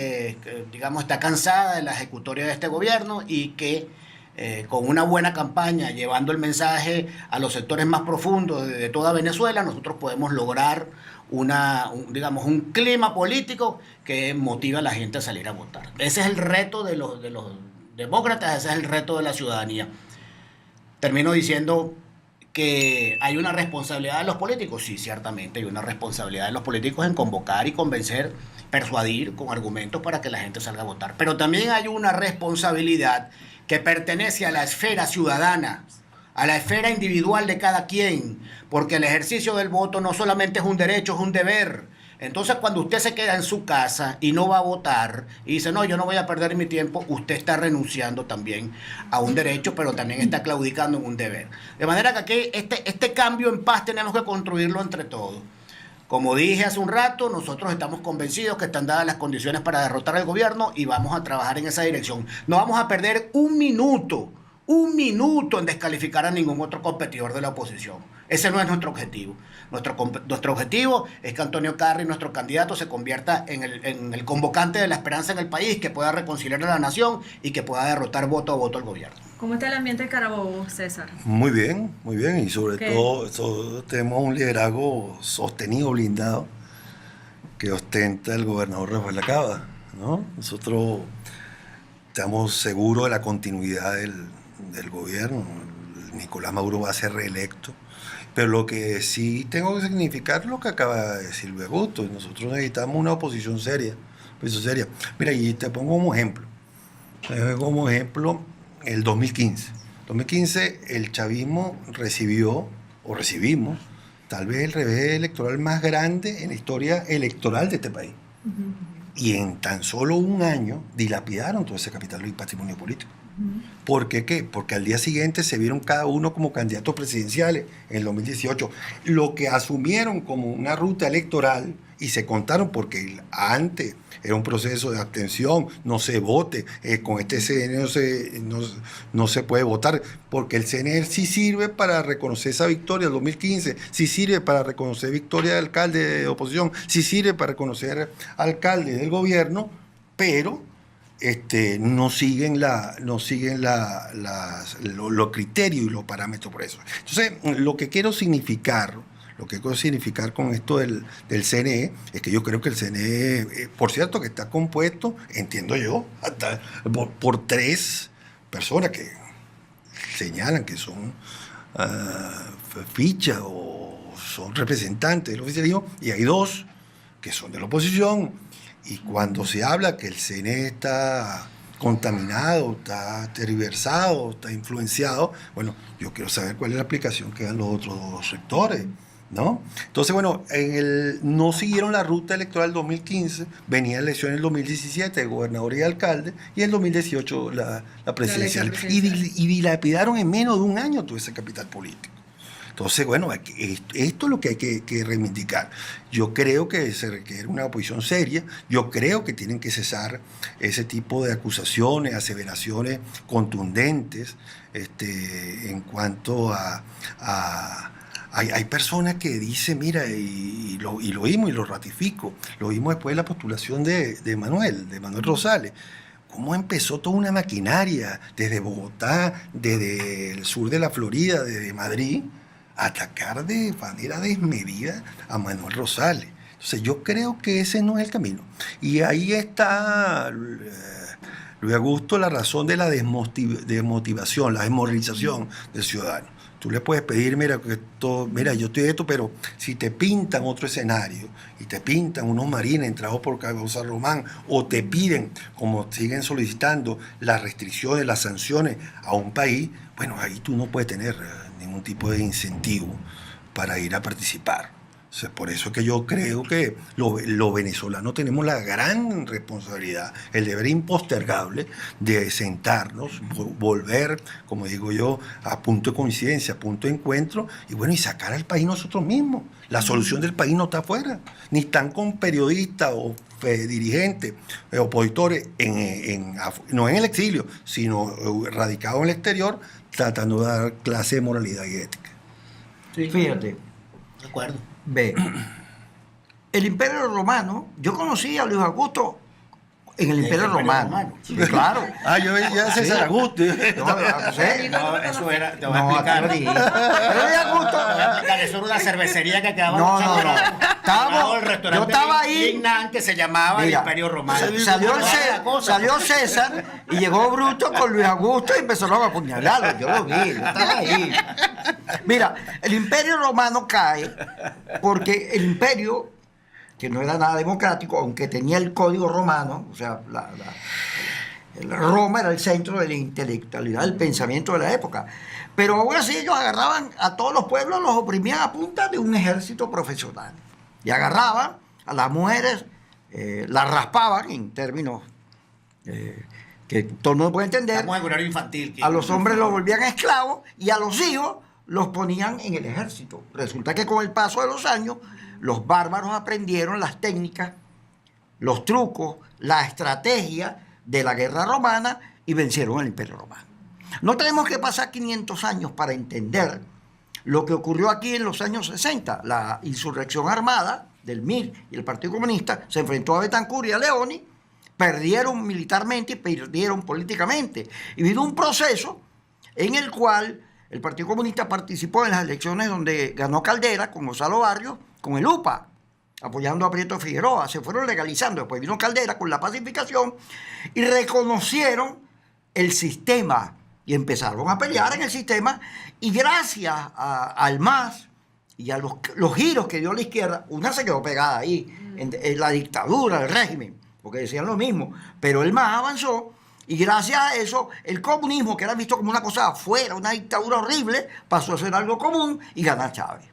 S3: digamos, está cansada de la ejecutoria de este gobierno y que con una buena campaña, llevando el mensaje a los sectores más profundos de toda Venezuela, nosotros podemos lograr digamos, un clima político que motive a la gente a salir a votar. Ese es el reto de los demócratas, ese es el reto de la ciudadanía. Termino diciendo que hay una responsabilidad de los políticos. Sí, ciertamente hay una responsabilidad de los políticos en convocar y convencer, persuadir con argumentos para que la gente salga a votar. Pero también hay una responsabilidad que pertenece a la esfera ciudadana, a la esfera individual de cada quien, porque el ejercicio del voto no solamente es un derecho, es un deber. Entonces, cuando usted se queda en su casa y no va a votar y dice, no, yo no voy a perder mi tiempo, usted está renunciando también a un derecho, pero también está claudicando en un deber. De manera que aquí este cambio en paz tenemos que construirlo entre todos. Como dije hace un rato, nosotros estamos convencidos que están dadas las condiciones para derrotar al gobierno y vamos a trabajar en esa dirección. No vamos a perder un minuto en descalificar a ningún otro competidor de la oposición. Ese no es nuestro objetivo. Nuestro objetivo es que Antonio Carri, nuestro candidato, se convierta en el convocante de la esperanza en el país, que pueda reconciliar a la nación y que pueda derrotar voto a voto al gobierno.
S1: ¿Cómo está el ambiente de Carabobo, César?
S4: Muy bien, y sobre todo tenemos un liderazgo sostenido, blindado, que ostenta el gobernador Rafael Lacaba, ¿no? Nosotros estamos seguros de la continuidad del gobierno. Nicolás Maduro va a ser reelecto, pero lo que sí tengo que significar es lo que acaba de decir Luis Augusto. Nosotros necesitamos una oposición seria. Mira, y te pongo como ejemplo. El 2015. 2015 el chavismo recibimos tal vez el revés electoral más grande en la historia electoral de este país. Uh-huh. Y en tan solo un año dilapidaron todo ese capital y patrimonio político. Uh-huh. ¿Por qué qué? Porque al día siguiente se vieron cada uno como candidatos presidenciales en el 2018. Lo que asumieron como una ruta electoral y se contaron, porque antes era un proceso de abstención, no se vote, con este CNE no se puede votar, porque el CNE sí sirve para reconocer esa victoria del 2015, sí sirve para reconocer victoria de alcalde de oposición, sí sirve para reconocer alcalde del gobierno, pero no siguen los criterios y los parámetros por eso. Entonces, lo que quiero significar con esto del CNE es que yo creo que el CNE, por cierto, que está compuesto, entiendo yo, hasta por 3 personas que señalan que son fichas o son representantes del oficialismo, y hay 2 que son de la oposición. Y cuando se habla que el CNE está contaminado, está tergiversado, está influenciado, bueno, yo quiero saber cuál es la aplicación que dan los otros 2 sectores, ¿no? Entonces, bueno, no siguieron la ruta electoral del 2015, venían elecciones del 2017 de gobernador y alcalde, y el 2018 la presidencial. Y dilapidaron en menos de un año todo ese capital político. Entonces, bueno, esto es lo que hay que reivindicar. Yo creo que se requiere una oposición seria, yo creo que tienen que cesar ese tipo de acusaciones, aseveraciones contundentes en cuanto a hay personas que dicen, mira, y lo oímos y lo ratifico, lo oímos después de la postulación de Manuel Rosales, cómo empezó toda una maquinaria desde Bogotá, desde el sur de la Florida, desde Madrid, a atacar de manera desmedida a Manuel Rosales. Entonces yo creo que ese no es el camino. Y ahí está, Luis Augusto, la razón de la desmotivación, la desmoralización del ciudadano. Tú le puedes pedir, mira, yo estoy de esto, pero si te pintan otro escenario y te pintan unos marines entrados por Causa Román, o te piden, como siguen solicitando, las restricciones, las sanciones a un país, bueno, ahí tú no puedes tener ningún tipo de incentivo para ir a participar. O sea, por eso es que yo creo que los venezolanos tenemos la gran responsabilidad, el deber impostergable de sentarnos, volver, como digo yo, a punto de coincidencia, a punto de encuentro, y bueno, y sacar al país nosotros mismos. La solución del país no está afuera, ni están con periodistas o dirigentes, opositores, no en el exilio, sino radicados en el exterior, tratando de dar clase de moralidad y ética.
S2: Sí. Fíjate.
S3: De acuerdo.
S2: Ve, el Imperio Romano, yo conocí a Luis Augusto En el Imperio Romano. Sí, claro.
S4: Yo veía César Augusto.
S2: No sé.
S3: No, eso era, te voy a
S2: No,
S3: explicar.
S2: aquí no diga. Pero de Augusto.
S3: Te voy a explicar, eso era una cervecería que quedaba
S2: No,
S3: en
S2: no.
S3: Estábamos, el restaurante
S2: Yo estaba ahí.
S3: Lignan, que se llamaba
S2: Mira,
S3: el Imperio Romano.
S2: Salió César y llegó Bruto con Luis Augusto y empezaron a apuñalarlo. Yo lo vi, yo estaba ahí. Mira, el Imperio Romano cae porque el imperio, que no era nada democrático, aunque tenía el código romano, o sea, Roma era el centro de la intelectualidad, del pensamiento de la época. Pero aún así ellos agarraban a todos los pueblos, los oprimían a punta de un ejército profesional. Y agarraban a las mujeres, las raspaban en términos que todo el mundo puede entender.
S3: Estamos en horario infantil.
S2: A los hombres los volvían esclavos y a los hijos los ponían en el ejército. Resulta que con el paso de los años, los bárbaros aprendieron las técnicas, los trucos, la estrategia de la guerra romana y vencieron al Imperio Romano. No tenemos que pasar 500 años para entender lo que ocurrió aquí en los años 60. La insurrección armada del MIR y el Partido Comunista se enfrentó a Betancourt y a Leoni, perdieron militarmente y perdieron políticamente. Y vino un proceso en el cual el Partido Comunista participó en las elecciones donde ganó Caldera con Gonzalo Barrios, con el UPA, apoyando a Prieto Figueroa. Se fueron legalizando. Después vino Caldera con la pacificación y reconocieron el sistema y empezaron a pelear en el sistema. Y gracias al MAS y a los giros que dio la izquierda, una se quedó pegada ahí, en la dictadura, el régimen, porque decían lo mismo, pero el MAS avanzó. Y gracias a eso, el comunismo, que era visto como una cosa afuera, una dictadura horrible, pasó a ser algo común y ganó Chávez.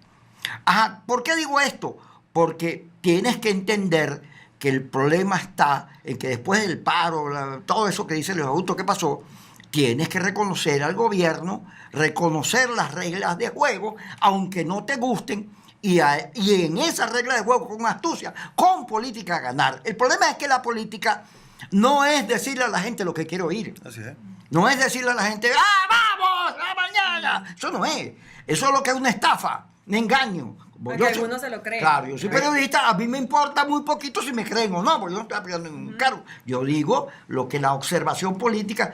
S2: Ajá, ¿por qué digo esto? Porque tienes que entender que el problema está en que después del paro, todo eso que dice Luis Augusto que pasó, tienes que reconocer al gobierno, reconocer las reglas de juego, aunque no te gusten, y en esas reglas de juego, con astucia, con política, ganar. El problema es que la política no es decirle a la gente lo que quiere oír.
S4: Así es.
S2: No es decirle a la gente, vamos, a mañana. Eso no es. Eso es lo que es una estafa, un engaño.
S1: Porque algunos se lo creen.
S2: Claro, yo soy periodista, a mí me importa muy poquito si me creen o no, porque yo no estoy apoyando ningún cargo. Yo digo lo que la observación política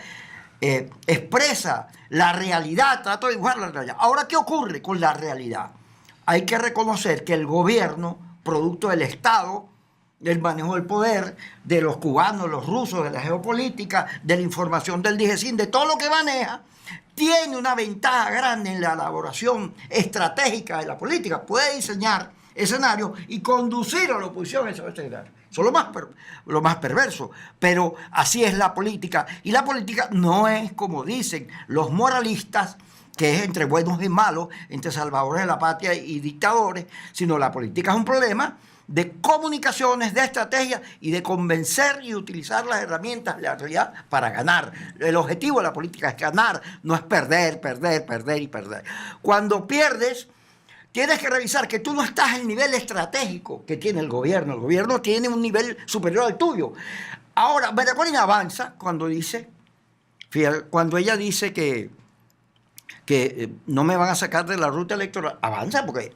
S2: expresa, la realidad, trato de dibujar la realidad. Ahora, ¿qué ocurre con la realidad? Hay que reconocer que el gobierno, producto del Estado, del manejo del poder, de los cubanos, los rusos, de la geopolítica, de la información del DGCIN, de todo lo que maneja, tiene una ventaja grande en la elaboración estratégica de la política. Puede diseñar escenarios y conducir a la oposición a esos escenarios. Eso es lo más perverso. Pero así es la política. Y la política no es como dicen los moralistas, que es entre buenos y malos, entre salvadores de la patria y dictadores, sino la política es un problema de comunicaciones, de estrategia y de convencer y utilizar las herramientas de la realidad para ganar. El objetivo de la política es ganar, no es perder, perder, perder y perder. Cuando pierdes, tienes que revisar que tú no estás en el nivel estratégico que tiene el gobierno. El gobierno tiene un nivel superior al tuyo. Ahora, María Corina avanza cuando dice, fíjate, cuando ella dice que no me van a sacar de la ruta electoral, avanza, porque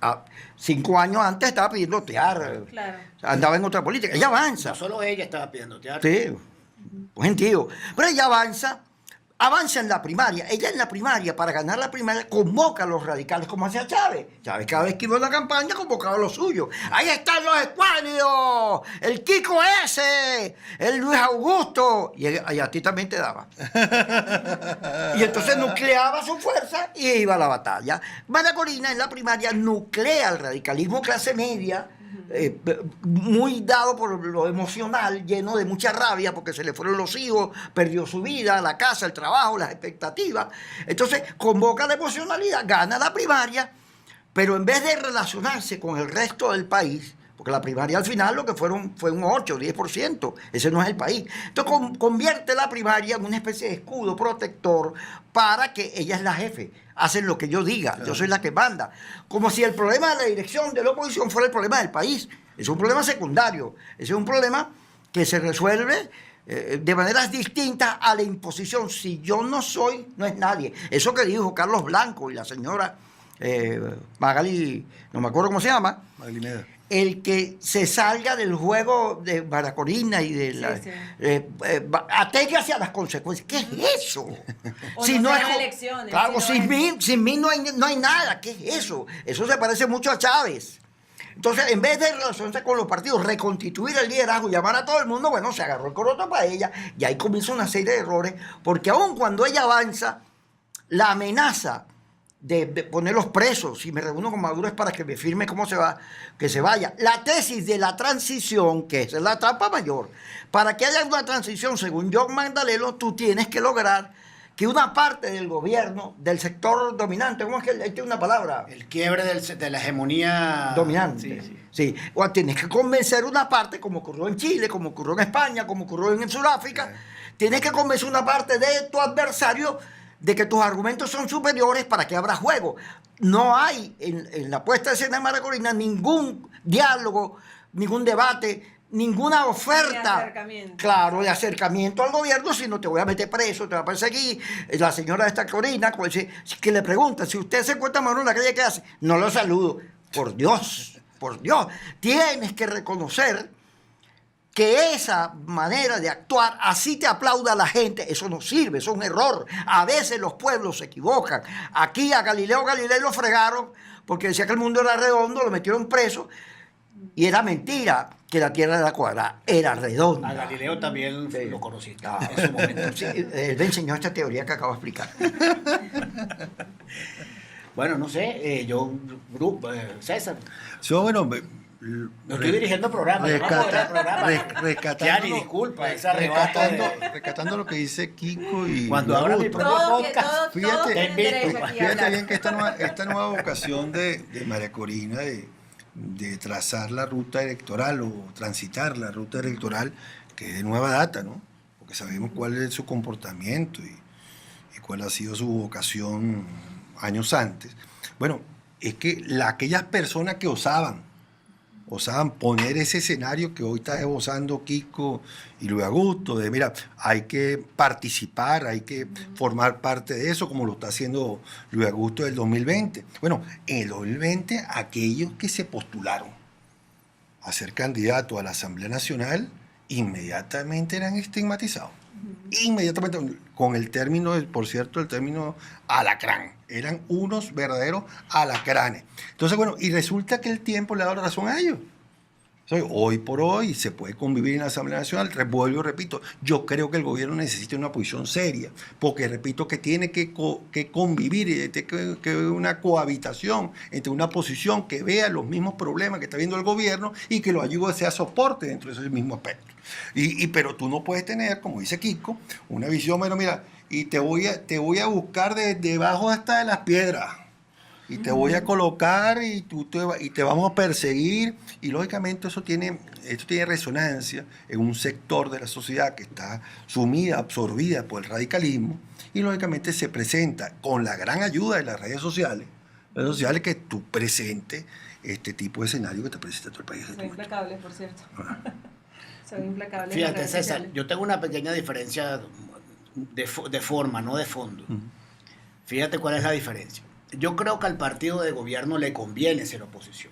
S2: 5 años antes estaba pidiendo teatro,
S1: Claro.
S2: andaba en otra política, ella avanza.
S3: No solo ella estaba pidiendo teatro.
S2: Sí, un gentío. Pero ella avanza en la primaria. Ella en la primaria, para ganar la primaria, convoca a los radicales como hacía Chávez. Chávez cada vez que iba a la campaña convocaba a los suyos. Ahí están los escuálidos, el Kiko ese, el Luis Augusto. Y a ti también te daba. Y entonces nucleaba su fuerza y iba a la batalla. María Corina en la primaria nuclea el radicalismo clase media, muy dado por lo emocional, lleno de mucha rabia porque se le fueron los hijos, perdió su vida, la casa, el trabajo, las expectativas. Entonces convoca la emocionalidad, gana la primaria, pero en vez de relacionarse con el resto del país, porque la primaria al final lo que fue un 8 o 10%, ese no es el país. Entonces convierte la primaria en una especie de escudo protector para que ella es la jefe. Hacen lo que yo diga, claro. Yo soy la que manda. Como si el problema de la dirección de la oposición fuera el problema del país. Es un problema secundario. Ese es un problema que se resuelve de maneras distintas a la imposición. Si yo no soy, no es nadie. Eso que dijo Carlos Blanco y la señora Magali, no me acuerdo cómo se llama.
S4: Magali Meda.
S2: el que se salga del juego de Maracorina y de la...
S1: sí.
S2: Aténgase a las consecuencias. ¿Qué es eso?
S1: O no se hagan
S2: es-
S1: elecciones,
S2: Claro,
S1: si no
S2: sin mí no hay nada. ¿Qué es eso? Eso se parece mucho a Chávez. Entonces, en vez de relacionarse con los partidos, reconstituir el liderazgo, llamar a todo el mundo, bueno, se agarró el coroto para ella y ahí comienza una serie de errores, porque aun cuando ella avanza, la amenaza de ponerlos presos, si me reúno con Maduro es para que me firme cómo se va, que se vaya. La tesis de la transición, que esa es la trampa mayor, para que haya una transición, según John Magdaleno, tú tienes que lograr que una parte del gobierno, del sector dominante, ¿cómo es que hay una palabra?
S3: El quiebre de la hegemonía
S2: Dominante.
S3: Sí.
S2: Sí. O tienes que convencer una parte, como ocurrió en Chile, como ocurrió en España, como ocurrió en Sudáfrica. Tienes que convencer una parte de tu adversario de que tus argumentos son superiores para que abra juego. No hay en la puesta de escena de Maracorina ningún diálogo, ningún debate, ninguna oferta.
S1: Ni acercamiento.
S2: Claro, de acercamiento al gobierno, si no te voy a meter preso, te va a perseguir. La señora de esta Corina, que le pregunta, si usted se encuentra a Maduro en la calle, ¿qué hace? No lo saludo. Por Dios, tienes que reconocer que esa manera de actuar, así te aplauda la gente, eso no sirve, eso es un error. A veces los pueblos se equivocan. Aquí a Galileo Galilei lo fregaron porque decía que el mundo era redondo, lo metieron preso y era mentira que la tierra era cuadrada, era redonda.
S3: A Galileo también
S2: Sí.
S3: lo conociste
S2: Ah,
S3: en su momento.
S2: sí, él me enseñó esta teoría que acabo de explicar.
S3: Bueno, no sé, César,
S4: Yo, bueno,
S3: no estoy dirigiendo programa. yo no puedo ver el programa.
S4: rescatando,
S3: Ya, ni disculpa, ese arrebato de-
S4: rescatando lo que dice Kiko y
S3: Cuando habla mi
S4: Augusto.
S3: propio
S1: Todos
S3: podcast.
S4: Fíjate,
S1: tienen derecho aquí a
S4: Fíjate
S1: hablar.
S4: bien que esta nueva vocación de María Corina de trazar la ruta electoral o transitar la ruta electoral, que es de nueva data, ¿no? Porque sabemos cuál es su comportamiento y cuál ha sido su vocación años antes. Bueno, es que aquellas personas que osaban poner ese escenario que hoy está esbozando Kiko y Luis Augusto, de mira, hay que participar, hay que formar parte de eso, como lo está haciendo Luis Augusto del 2020. Bueno, en el 2020, aquellos que se postularon a ser candidatos a la Asamblea Nacional, inmediatamente eran estigmatizados. Inmediatamente, con el término, por cierto, el término alacrán. Eran unos verdaderos alacranes. Entonces, bueno, y resulta que el tiempo le ha dado la razón a ellos. O sea, hoy por hoy se puede convivir en la Asamblea Nacional. Vuelvo y repito, yo creo que el gobierno necesita una posición seria, porque repito que tiene que convivir, tiene que haber una cohabitación entre una posición que vea los mismos problemas que está viendo el gobierno y que lo ayude a ser soporte dentro de ese mismo aspecto. Pero tú no puedes tener, como dice Kiko, una visión, bueno, mira, y te voy a buscar debajo hasta de las piedras. Y te voy a colocar y te vamos a perseguir. Y lógicamente esto tiene resonancia en un sector de la sociedad que está sumida, absorbida por el radicalismo. Y lógicamente se presenta con la gran ayuda de las redes sociales que tú presentes este tipo de escenario que te presenta todo el país.
S1: Son implacables, por cierto. Son implacables. en las
S3: Fíjate,
S1: redes
S3: César,
S1: sociales.
S3: yo tengo una pequeña diferencia de forma, no de fondo. Fíjate cuál es la diferencia. Yo creo que al partido de gobierno le conviene ser oposición.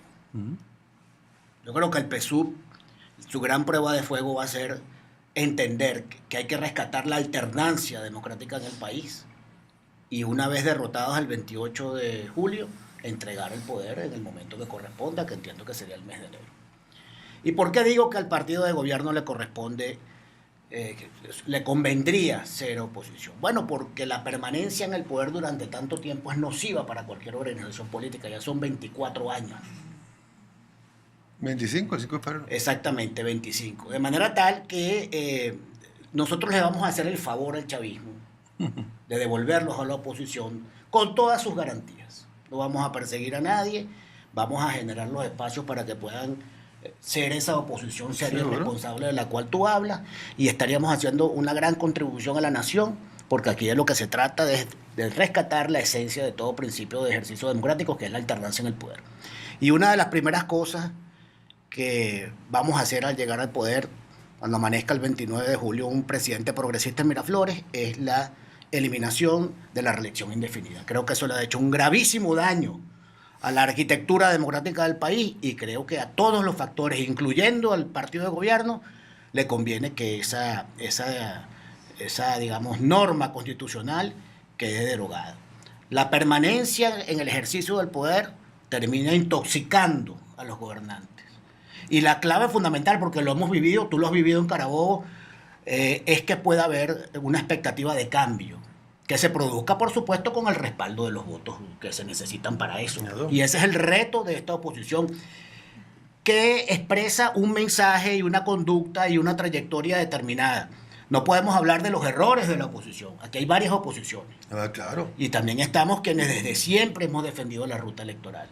S3: Yo creo que el PSUV, su gran prueba de fuego va a ser entender que hay que rescatar la alternancia democrática en el país y una vez derrotados el 28 de julio, entregar el poder en el momento que corresponda, que entiendo que sería el mes de enero. ¿Y por qué digo que al partido de gobierno le corresponde, le convendría ser oposición? Bueno, porque la permanencia en el poder durante tanto tiempo es nociva para cualquier organización política, ya son 24 años.
S4: 25, el 5 de febrero.
S3: Exactamente, 25. De manera tal que nosotros le vamos a hacer el favor al chavismo de devolverlos a la oposición con todas sus garantías. No vamos a perseguir a nadie, vamos a generar los espacios para que puedan ser esa oposición seria y
S4: Seguro.
S3: responsable de la cual tú hablas, y estaríamos haciendo una gran contribución a la nación, porque aquí de lo que se trata de rescatar la esencia de todo principio de ejercicio democrático, que es la alternancia en el poder. Y una de las primeras cosas que vamos a hacer al llegar al poder, cuando amanezca el 29 de julio un presidente progresista en Miraflores, es la eliminación de la reelección indefinida. Creo que eso le ha hecho un gravísimo daño a la arquitectura democrática del país, y creo que a todos los factores, incluyendo al partido de gobierno, le conviene que esa digamos, norma constitucional quede derogada. La permanencia en el ejercicio del poder termina intoxicando a los gobernantes. Y la clave fundamental, porque lo hemos vivido, tú lo has vivido en Carabobo, es que pueda haber una expectativa de cambio, que se produzca, por supuesto, con el respaldo de los votos que se necesitan para eso. Y ese es el reto de esta oposición, que expresa un mensaje y una conducta y una trayectoria determinada. No podemos hablar de los errores de la oposición. Aquí hay varias oposiciones.
S4: Claro.
S3: Y también estamos quienes desde siempre hemos defendido la ruta electoral.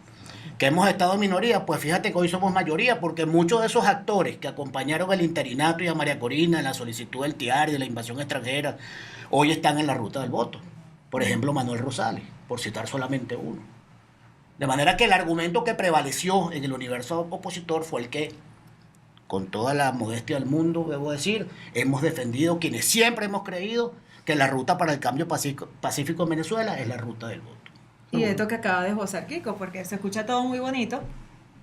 S3: Que hemos estado en minoría, pues fíjate que hoy somos mayoría, porque muchos de esos actores que acompañaron al interinato y a María Corina en la solicitud del TIAR y de la invasión extranjera, hoy están en la ruta del voto. Por ejemplo, Manuel Rosales, por citar solamente uno. De manera que el argumento que prevaleció en el universo opositor fue el que, con toda la modestia del mundo, debo decir, hemos defendido, quienes siempre hemos creído que la ruta para el cambio pacífico en Venezuela es la ruta del voto.
S1: Y esto que acaba de esbozar Kiko, porque se escucha todo muy bonito,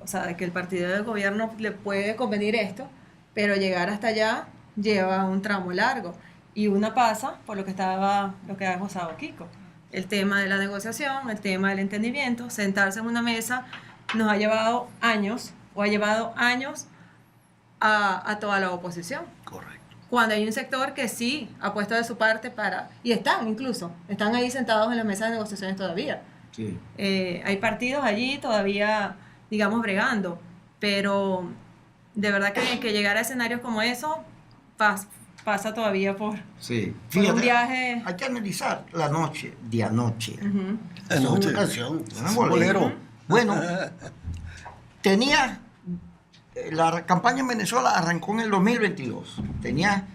S1: o sea, de que el partido del gobierno le puede convenir esto, pero llegar hasta allá lleva un tramo largo. Y una pasa por lo que ha esbozado Kiko. El tema de la negociación, el tema del entendimiento, sentarse en una mesa, nos ha llevado años, o ha llevado años a toda la oposición.
S3: Correcto.
S1: Cuando hay un sector que sí ha puesto de su parte y están ahí sentados en la mesa de negociaciones todavía.
S2: Sí.
S1: Hay partidos allí todavía, digamos, bregando, pero de verdad que llegar a escenarios como eso pasa todavía por un viaje.
S2: Hay que analizar la noche de anoche.
S1: Uh-huh.
S3: Es una canción,
S2: un bolero. Bueno, la campaña en Venezuela arrancó en el 2022. Tenía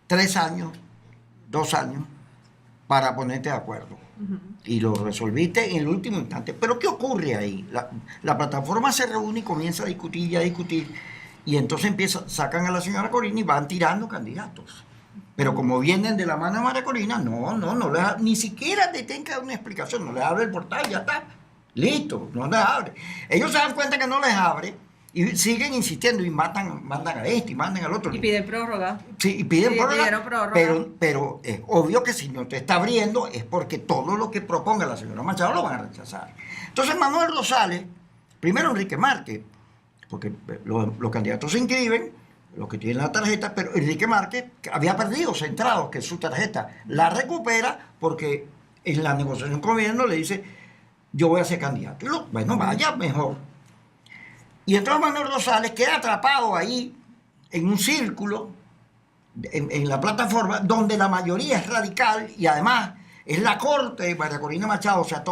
S2: 2 años para ponerte de acuerdo. Uh-huh. Y lo resolviste en el último instante. Pero ¿qué ocurre ahí? La plataforma se reúne y comienza a discutir. Y entonces sacan a la señora Corina y van tirando candidatos. Pero como vienen de la mano de María Corina, ni siquiera te tienen que dar una explicación. No les abre el portal, ya está. Listo, no les abre. Ellos se dan cuenta que no les abre y siguen insistiendo y mandan a este y mandan al otro.
S1: Y piden prórroga.
S2: Sí, y piden
S1: prórroga.
S2: Pero es obvio que si no te está abriendo es porque todo lo que proponga la señora Machado lo van a rechazar. Entonces Manuel Rosales, primero Enrique Márquez, porque los candidatos se inscriben, los que tienen la tarjeta, pero Enrique Márquez había perdido Centrados, que es su tarjeta, la recupera porque en la negociación con el gobierno le dice, yo voy a ser candidato. Y bueno, vaya, mejor. Y entonces Manuel Rosales queda atrapado ahí en un círculo, en la plataforma, donde la mayoría es radical y además es la corte de María Corina Machado, o sea,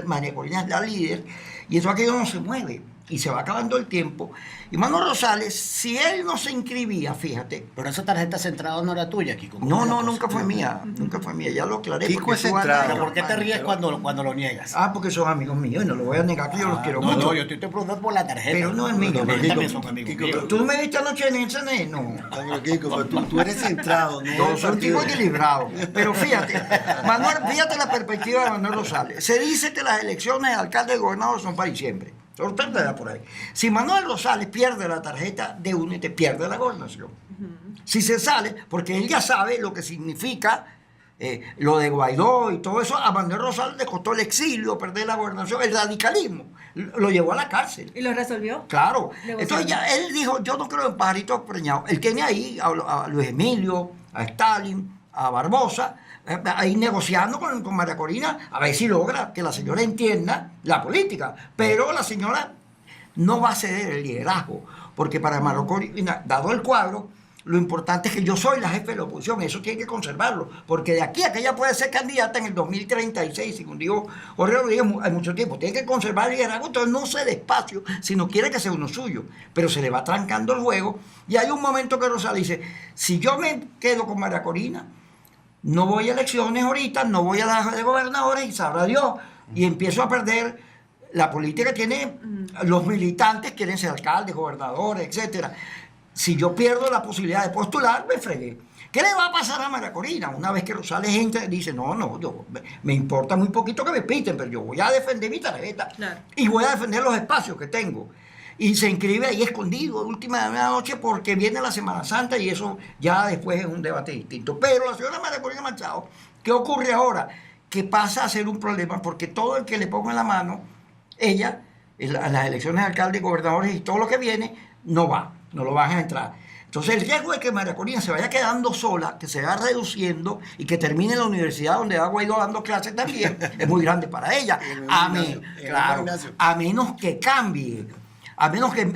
S2: María Corina es la líder, y eso aquello no se mueve. Y se va acabando el tiempo. Y Manuel Rosales, si él no se inscribía, fíjate.
S3: Pero esa tarjeta Centrado no era tuya, Kiko.
S2: No, nunca fue mía. Nunca fue mía. Ya lo aclaré.
S4: Kiko es Centrado.
S3: ¿Pero por qué te ríes cuando lo niegas?
S2: Porque son amigos míos y no lo voy a negar que yo los quiero mucho.
S3: No, yo te pregunto por la tarjeta.
S2: Pero no es mío.
S3: También son amigos míos.
S2: ¿Tú me viste anoche en el CNE? No.
S4: Kiko, tú eres centrado.
S2: No, soy un tipo equilibrado. Pero fíjate, fíjate la perspectiva de Manuel Rosales. Se dice que las elecciones de alcalde y gobernador son para diciembre. Por ahí. Si Manuel Rosales pierde la tarjeta de UNET, pierde la gobernación. Uh-huh. Si se sale, porque él ya sabe lo que significa lo de Guaidó y todo eso, a Manuel Rosales le costó el exilio, perder la gobernación, el radicalismo, lo llevó a la cárcel.
S1: ¿Y lo resolvió?
S2: Claro. Entonces ya él dijo, yo no creo en pajaritos preñados. Él tiene ahí a Luis Emilio, a Stalin, a Barbosa, ahí negociando con María Corina, a ver si logra que la señora entienda la política. Pero la señora no va a ceder el liderazgo, porque para María Corina, dado el cuadro, lo importante es que yo soy la jefe de la oposición, eso tiene que conservarlo, porque de aquí a que ella puede ser candidata en el 2036, según digo Jorge Rodríguez, hay mucho tiempo, tiene que conservar el liderazgo, entonces no cede espacio, si no quiere que sea uno suyo, pero se le va trancando el juego, y hay un momento que Rosales dice, si yo me quedo con María Corina, no voy a elecciones ahorita, no voy a dar de gobernadores y sabrá Dios. Y empiezo a perder la política. Tiene los militantes, quieren ser alcaldes, gobernadores, etcétera. si yo pierdo la posibilidad de postular, me fregué. ¿Qué le va a pasar a María Corina? Una vez que sale gente, dice, no, me importa muy poquito que me piten, pero yo voy a defender mi tarjeta.
S1: Claro.
S2: Y voy a defender los espacios que tengo. Y se inscribe ahí escondido, última de la noche, porque viene la Semana Santa y eso ya después es un debate distinto. Pero la señora María Corina Machado, ¿qué ocurre ahora? Que pasa a ser un problema porque todo el que le ponga en la mano, ella, en las elecciones de alcaldes, gobernadores y todo lo que viene, no lo van a entrar. Entonces el riesgo de que María Corina se vaya quedando sola, que se vaya reduciendo y que termine en la universidad donde va Guaidó dando clases también, es muy grande para ella. A menos que cambie, a menos que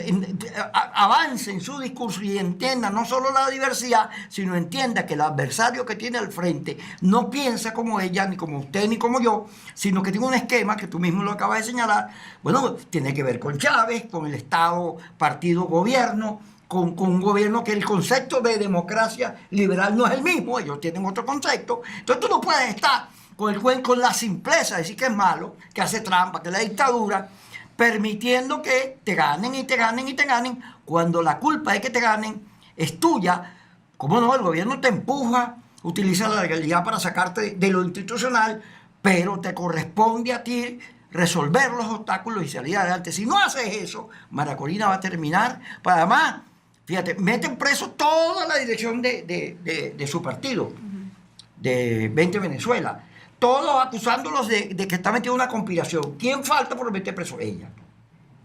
S2: avance en su discurso y entienda no solo la diversidad, sino entienda que el adversario que tiene al frente no piensa como ella, ni como usted, ni como yo, sino que tiene un esquema que tú mismo lo acabas de señalar. Bueno, tiene que ver con Chávez, con el Estado, partido, gobierno, con un gobierno que el concepto de democracia liberal no es el mismo, ellos tienen otro concepto. Entonces tú no puedes estar con la simpleza, decir que es malo, que hace trampa, que es la dictadura, permitiendo que te ganen y te ganen y te ganen, cuando la culpa de que te ganen es tuya. ¿Cómo no? El gobierno te empuja, utiliza la legalidad para sacarte de lo institucional, pero te corresponde a ti resolver los obstáculos y salir adelante. Si no haces eso, María Corina va a terminar, además, fíjate, meten preso toda la dirección de su partido, de 20 Venezuela. Todos acusándolos de que está metido en una conspiración. ¿Quién falta por meter preso? Ella.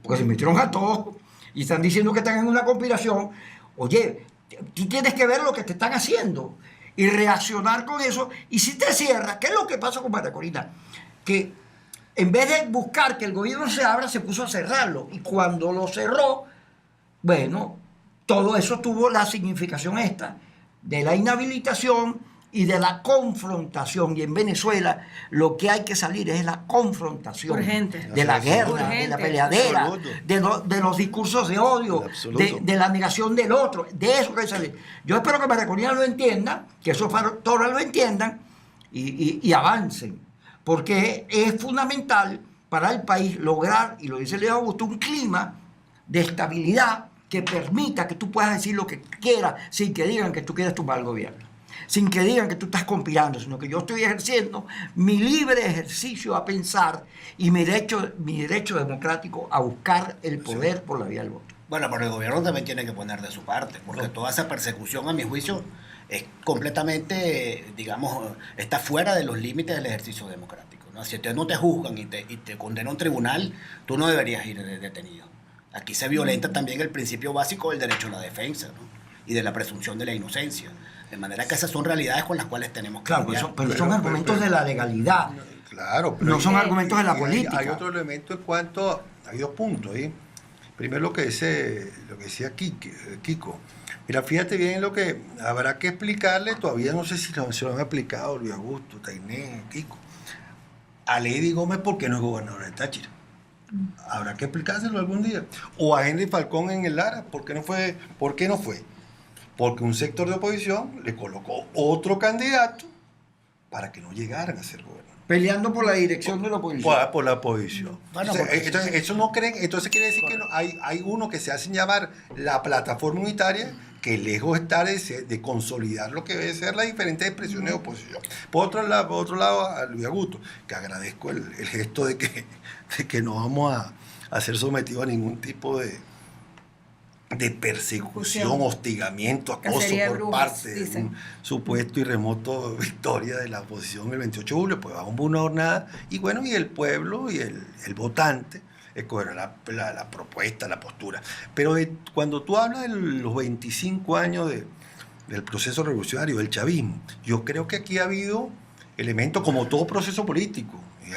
S2: Porque se metieron a todos y están diciendo que están en una conspiración. Oye, tú tienes que ver lo que te están haciendo y reaccionar con eso. Y si te cierras, ¿qué es lo que pasa con María Corina? Que en vez de buscar que el gobierno se abra, se puso a cerrarlo. Y cuando lo cerró, bueno, todo eso tuvo la significación esta de la inhabilitación y de la confrontación. Y en Venezuela lo que hay que salir es la confrontación.
S1: Urgente.
S2: De la guerra,
S1: Urgente.
S2: de la peleadera, de los discursos de odio, de la negación del otro. De eso que hay que salir. Yo espero que María Corina lo entienda, que esos factores lo entiendan y avancen. Porque es fundamental para el país lograr, y lo dice Leo Augusto, un clima de estabilidad que permita que tú puedas decir lo que quieras sin que digan que tú quieres tumbar el gobierno, sin que digan que tú estás conspirando, sino que yo estoy ejerciendo mi libre ejercicio a pensar y mi derecho democrático a buscar el poder por la vía del voto.
S3: Bueno, pero el gobierno también tiene que poner de su parte, porque toda esa persecución, a mi juicio, es completamente, digamos, está fuera de los límites del ejercicio democrático, ¿no? Si no te juzgan y te condena un tribunal, tú no deberías ir detenido. Aquí se violenta también el principio básico del derecho a la defensa, ¿no? Y de la presunción de la inocencia. De manera que esas son realidades con las cuales tenemos que lidiar.
S2: Pero son argumentos de la legalidad.
S4: Claro,
S2: no son argumentos de la política.
S4: Hay otro elemento en cuanto hay dos puntos ahí. Primero lo que decía Kiko. Mira, fíjate bien lo que habrá que explicarle, todavía no sé si se lo han explicado Luis Augusto, Tainé, Kiko, a Lady Gómez por qué no es gobernadora de Táchira. Habrá que explicárselo algún día. O a Henry Falcón en el Lara, ¿por qué no fue? Porque un sector de oposición le colocó otro candidato para que no llegaran a ser gobernador.
S2: Peleando por la dirección de la oposición.
S4: Por la oposición.
S3: Bueno,
S4: entonces, eso no creen, entonces quiere decir que no, hay uno que se hace llamar la plataforma unitaria, que lejos está de consolidar lo que debe ser las diferentes expresiones de oposición. Por otro lado, a Luis Augusto, que agradezco el gesto de que no vamos a ser sometidos a ningún tipo de persecución, hostigamiento, acoso por parte de un supuesto y remoto victoria de la oposición el 28 de julio, pues vamos a una jornada y bueno, y el pueblo y el votante escogerá la propuesta, la postura. Pero cuando tú hablas de los 25 años del proceso revolucionario, del chavismo, yo creo que aquí ha habido elementos como todo proceso político. Y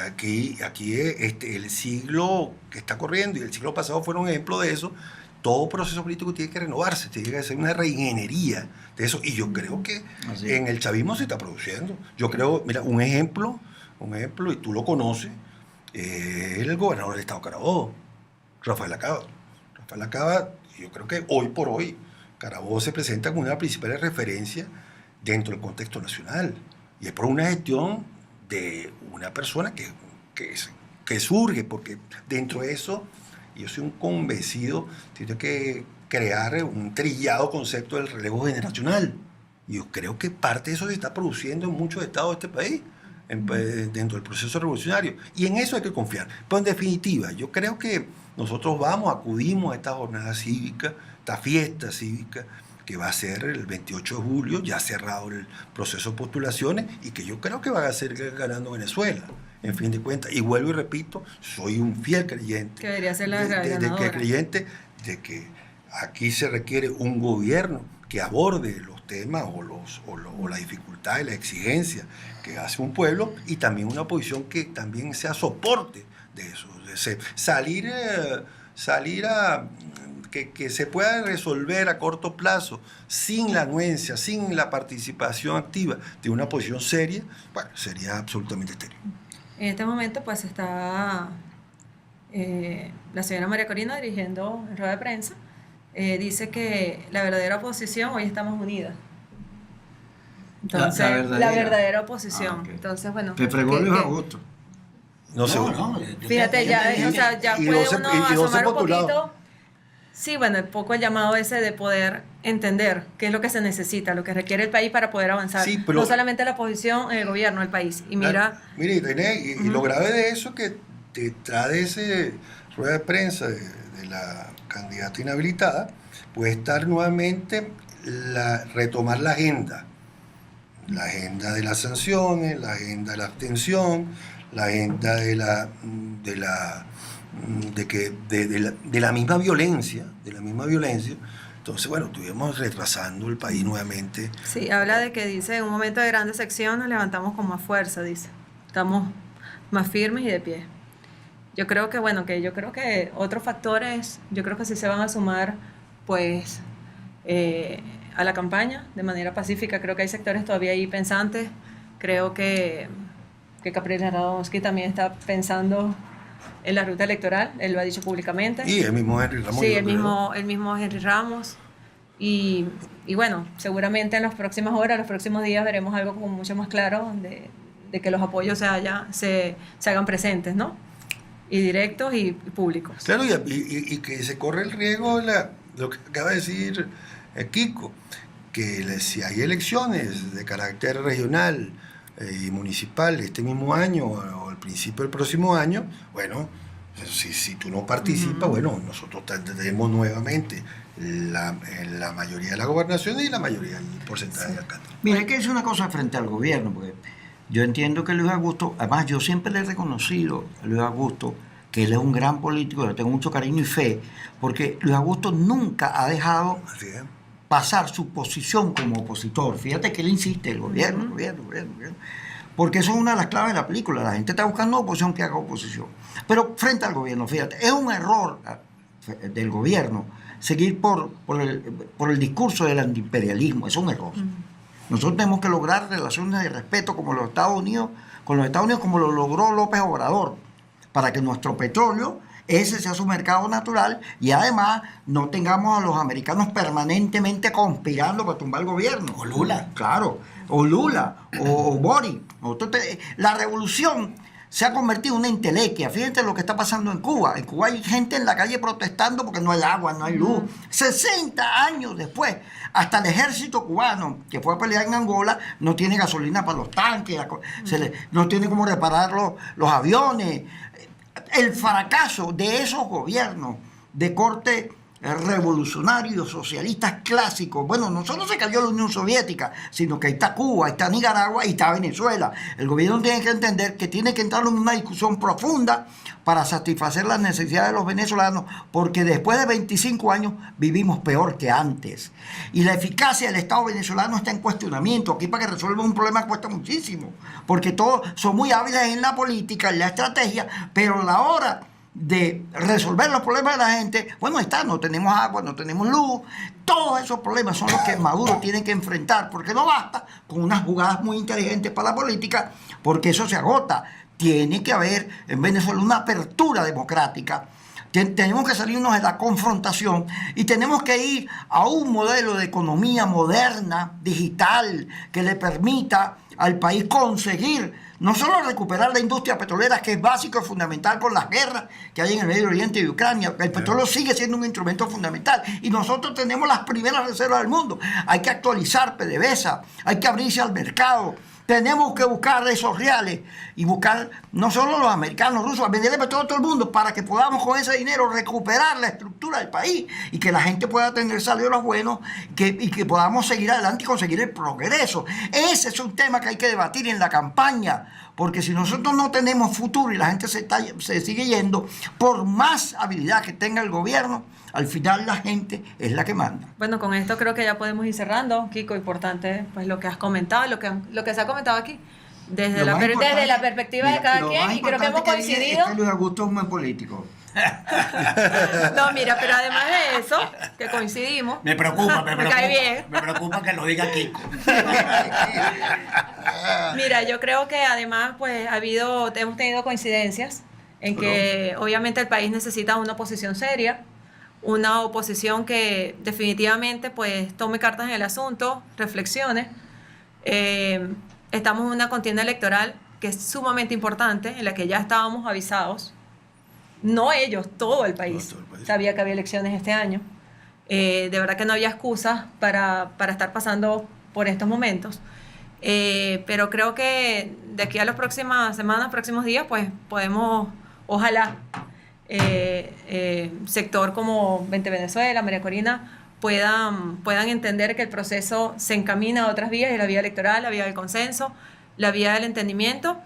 S4: aquí el siglo que está corriendo y el siglo pasado fueron un ejemplo de eso. Todo proceso político tiene que renovarse, tiene que hacer una reingeniería de eso. Y yo creo que en el chavismo se está produciendo. Yo creo, mira, un ejemplo, y tú lo conoces, el gobernador del estado Carabobo, Rafael Acaba. Rafael Acaba, yo creo que hoy por hoy, Carabobo se presenta como una de las principales referencias dentro del contexto nacional. Y es por una gestión de una persona que surge, porque dentro de eso, yo soy un convencido, que crear un trillado concepto del relevo generacional. Y yo creo que parte de eso se está produciendo en muchos estados de este país, dentro del proceso revolucionario. Y en eso hay que confiar. Pero en definitiva, yo creo que nosotros acudimos a esta jornada cívica, esta fiesta cívica, que va a ser el 28 de julio, ya cerrado el proceso de postulaciones, y que yo creo que va a ser ganando Venezuela, en fin de cuentas. Y vuelvo y repito, soy un fiel creyente.
S1: Que debería ser la ganadora.
S4: Creyente de que aquí se requiere un gobierno que aborde los temas o las dificultades, las exigencias que hace un pueblo, y también una oposición que también sea soporte de eso. Salir a que se pueda resolver a corto plazo sin la anuencia, sin la participación activa de una oposición seria, bueno, sería absolutamente estéril.
S1: En este momento pues está la señora María Corina dirigiendo en rueda de prensa. Dice que la verdadera oposición hoy estamos unidas. Entonces, la verdadera oposición.
S2: Okay.
S1: Entonces, bueno.
S2: Te fregó Luis Augusto.
S4: No sé.
S1: Fíjate, ya puede uno asomar un poquito. Sí, bueno, un poco el llamado ese de poder entender qué es lo que se necesita, lo que requiere el país para poder avanzar.
S4: Sí, pero,
S1: no solamente la oposición, el gobierno, el país. Y mira...
S4: y lo grave de eso que detrás de ese rueda de prensa de la candidata inhabilitada puede estar nuevamente retomar la agenda de las sanciones, la agenda de la abstención, la agenda de la misma violencia, Entonces, bueno, estuvimos retrasando el país nuevamente.
S1: Sí, habla de que dice, en un momento de grandes sección nos levantamos con más fuerza, dice. Estamos más firmes y de pie. Yo creo que otros factores, yo creo que sí se van a sumar, pues, a la campaña de manera pacífica. Creo que hay sectores todavía ahí pensantes. Creo que Capriles Radonsky también está pensando en la ruta electoral, él lo ha dicho públicamente.
S4: Y el mismo Henry Ramos.
S1: Sí, el mismo Henry Ramos. Y bueno, seguramente en las próximas horas, los próximos días veremos algo como mucho más claro de que los apoyos se hagan presentes, ¿no? Y directos y públicos.
S4: Claro, y que se corre el riesgo lo que acaba de decir Kiko, que si hay elecciones de carácter regional y municipal este mismo año o al principio del próximo año, bueno, si tú no participas, bueno, nosotros tendremos nuevamente la mayoría de la gobernación y la mayoría del porcentaje de alcalde.
S2: Mira, hay que decir una cosa frente al gobierno, porque yo entiendo que Luis Augusto, además yo siempre le he reconocido a Luis Augusto que él es un gran político, le tengo mucho cariño y fe, porque Luis Augusto nunca ha dejado pasar su posición como opositor. Fíjate que él insiste, el gobierno. Porque eso es una de las claves de la película. La gente está buscando oposición que haga oposición. Pero frente al gobierno, fíjate, es un error del gobierno seguir por el discurso del antiimperialismo. Es un error. Nosotros tenemos que lograr relaciones de respeto con los Estados Unidos como lo logró López Obrador, para que nuestro petróleo, ese sea su mercado natural, y además no tengamos a los americanos permanentemente conspirando para tumbar el gobierno.
S3: O Lula.
S2: Claro, o Lula, o Boris. La revolución se ha convertido en una entelequia. Fíjense lo que está pasando en Cuba. En Cuba hay gente en la calle protestando porque no hay agua, no hay luz. 60 años después, hasta el ejército cubano que fue a pelear en Angola no tiene gasolina para los tanques, no tiene cómo reparar los aviones. El fracaso de esos gobiernos de corte revolucionarios, socialistas clásicos. Bueno, no solo se cayó la Unión Soviética, sino que ahí está Cuba, ahí está Nicaragua y está Venezuela. El gobierno tiene que entender que tiene que entrar en una discusión profunda para satisfacer las necesidades de los venezolanos, porque después de 25 años vivimos peor que antes. Y la eficacia del Estado venezolano está en cuestionamiento. Aquí para que resuelva un problema cuesta muchísimo, porque todos son muy hábiles en la política, en la estrategia, pero a la hora de resolver los problemas de la gente, bueno, ahí está, no tenemos agua, no tenemos luz. Todos esos problemas son los que Maduro tiene que enfrentar, porque no basta con unas jugadas muy inteligentes para la política, porque eso se agota. Tiene que haber en Venezuela una apertura democrática. Tenemos que salirnos de la confrontación y tenemos que ir a un modelo de economía moderna, digital, que le permita al país conseguir No solo recuperar la industria petrolera, que es básico y fundamental con las guerras que hay en el Medio Oriente y Ucrania. El petróleo sigue siendo un instrumento fundamental y nosotros tenemos las primeras reservas del mundo. Hay que actualizar PDVSA, hay que abrirse al mercado. Tenemos que buscar esos reales y buscar no solo los americanos, rusos, a venderle petróleo a todo el mundo para que podamos con ese dinero recuperar la estructura del país y que la gente pueda tener salarios buenos y que podamos seguir adelante y conseguir el progreso. Ese es un tema que hay que debatir en la campaña, porque si nosotros no tenemos futuro y la gente se sigue yendo, por más habilidad que tenga el gobierno, al final la gente es la que manda.
S1: Bueno, con esto creo que ya podemos ir cerrando, Kiko. Importante pues lo que has comentado, lo que se ha comentado aquí, desde la perspectiva de cada quien, y creo que hemos coincidido.
S2: Es que Luis Augusto es un buen político.
S1: No, mira, pero además de eso, que coincidimos.
S3: Me preocupa
S1: cae bien.
S3: Me preocupa que lo diga Kiko.
S1: Mira, yo creo que además pues hemos tenido coincidencias en que obviamente el país necesita una oposición seria, una oposición que definitivamente pues tome cartas en el asunto, reflexione. Estamos en una contienda electoral que es sumamente importante, en la que ya estábamos avisados, no ellos, todo el país sabía que había elecciones este año. De verdad que no había excusas para estar pasando por estos momentos. Pero creo que de aquí a las próximas semanas, próximos días, pues podemos, ojalá, sector como 20 Venezuela, María Corina, puedan entender que el proceso se encamina a otras vías, y la vía electoral, la vía del consenso, la vía del entendimiento.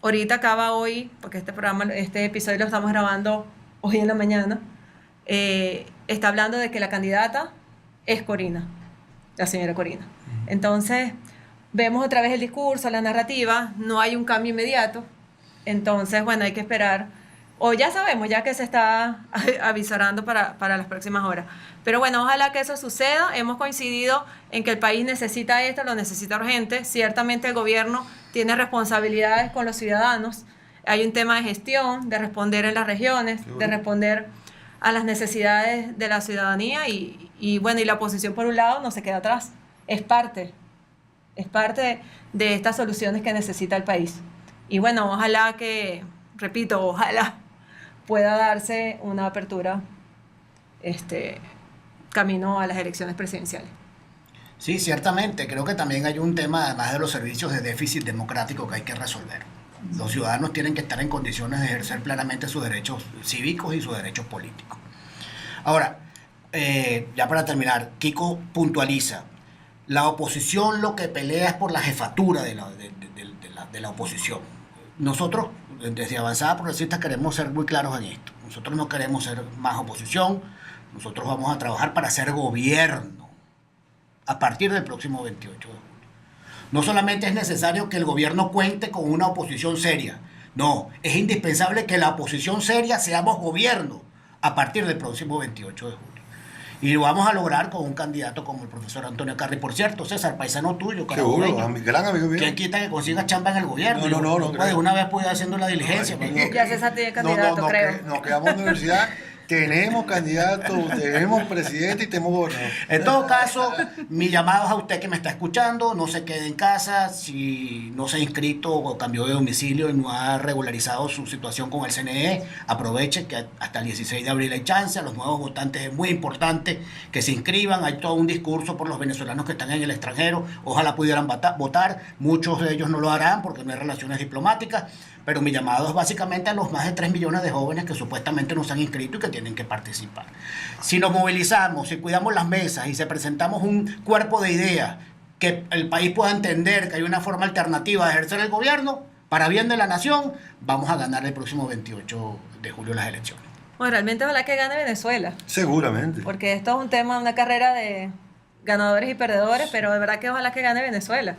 S1: Ahorita acaba hoy, porque este episodio lo estamos grabando hoy en la mañana, está hablando de que la candidata es Corina, la señora Corina. Entonces, vemos otra vez el discurso, la narrativa, no hay un cambio inmediato. Entonces, bueno, hay que esperar, o ya sabemos, ya que se está avisorando para las próximas horas. Pero bueno, ojalá que eso suceda. Hemos coincidido en que el país necesita esto, lo necesita urgente. Ciertamente el gobierno tiene responsabilidades con los ciudadanos. Hay un tema de gestión, de responder en las regiones, de responder a las necesidades de la ciudadanía y bueno, y la oposición por un lado no se queda atrás. Es parte de estas soluciones que necesita el país. Y bueno, ojalá ojalá pueda darse una apertura camino a las elecciones presidenciales.
S3: Sí, ciertamente. Creo que también hay un tema, además de los servicios de déficit democrático, que hay que resolver. Los ciudadanos tienen que estar en condiciones de ejercer plenamente sus derechos cívicos y sus derechos políticos. Ahora, ya para terminar, Kiko puntualiza, la oposición lo que pelea es por la jefatura de la oposición. Nosotros, desde Avanzada Progresista, queremos ser muy claros en esto. Nosotros no queremos ser más oposición, nosotros vamos a trabajar para ser gobierno a partir del próximo 28 de julio. No solamente es necesario que el gobierno cuente con una oposición seria, no, es indispensable que la oposición seria seamos gobierno a partir del próximo 28 de julio. Y lo vamos a lograr con un candidato como el profesor Antonio Carri. Por cierto, César, paisano tuyo,
S4: seguro, gran amigo mío.
S3: ¿Quién quita que consiga chamba en el gobierno?
S4: No.
S3: De una vez puede ir haciendo la diligencia.
S1: Ya César tiene candidato, creo.
S4: Nos quedamos en la universidad. Tenemos candidato, tenemos presidente y tenemos gobernador.
S3: En todo caso, mi llamado es a usted que me está escuchando, no se quede en casa. Si no se ha inscrito o cambió de domicilio y no ha regularizado su situación con el CNE, aproveche que hasta el 16 de abril hay chance. A los nuevos votantes es muy importante que se inscriban. Hay todo un discurso por los venezolanos que están en el extranjero. Ojalá pudieran votar. Muchos de ellos no lo harán porque no hay relaciones diplomáticas. Pero mi llamado es básicamente a los más de 3 millones de jóvenes que supuestamente no se han inscrito y que tienen que participar. Si nos movilizamos, si cuidamos las mesas y se presentamos un cuerpo de ideas que el país pueda entender que hay una forma alternativa de ejercer el gobierno para bien de la nación, vamos a ganar el próximo 28 de julio las elecciones.
S1: Bueno, realmente ojalá que gane Venezuela.
S4: Seguramente.
S1: Porque esto es un tema, una carrera de ganadores y perdedores, pero de verdad que ojalá que gane Venezuela.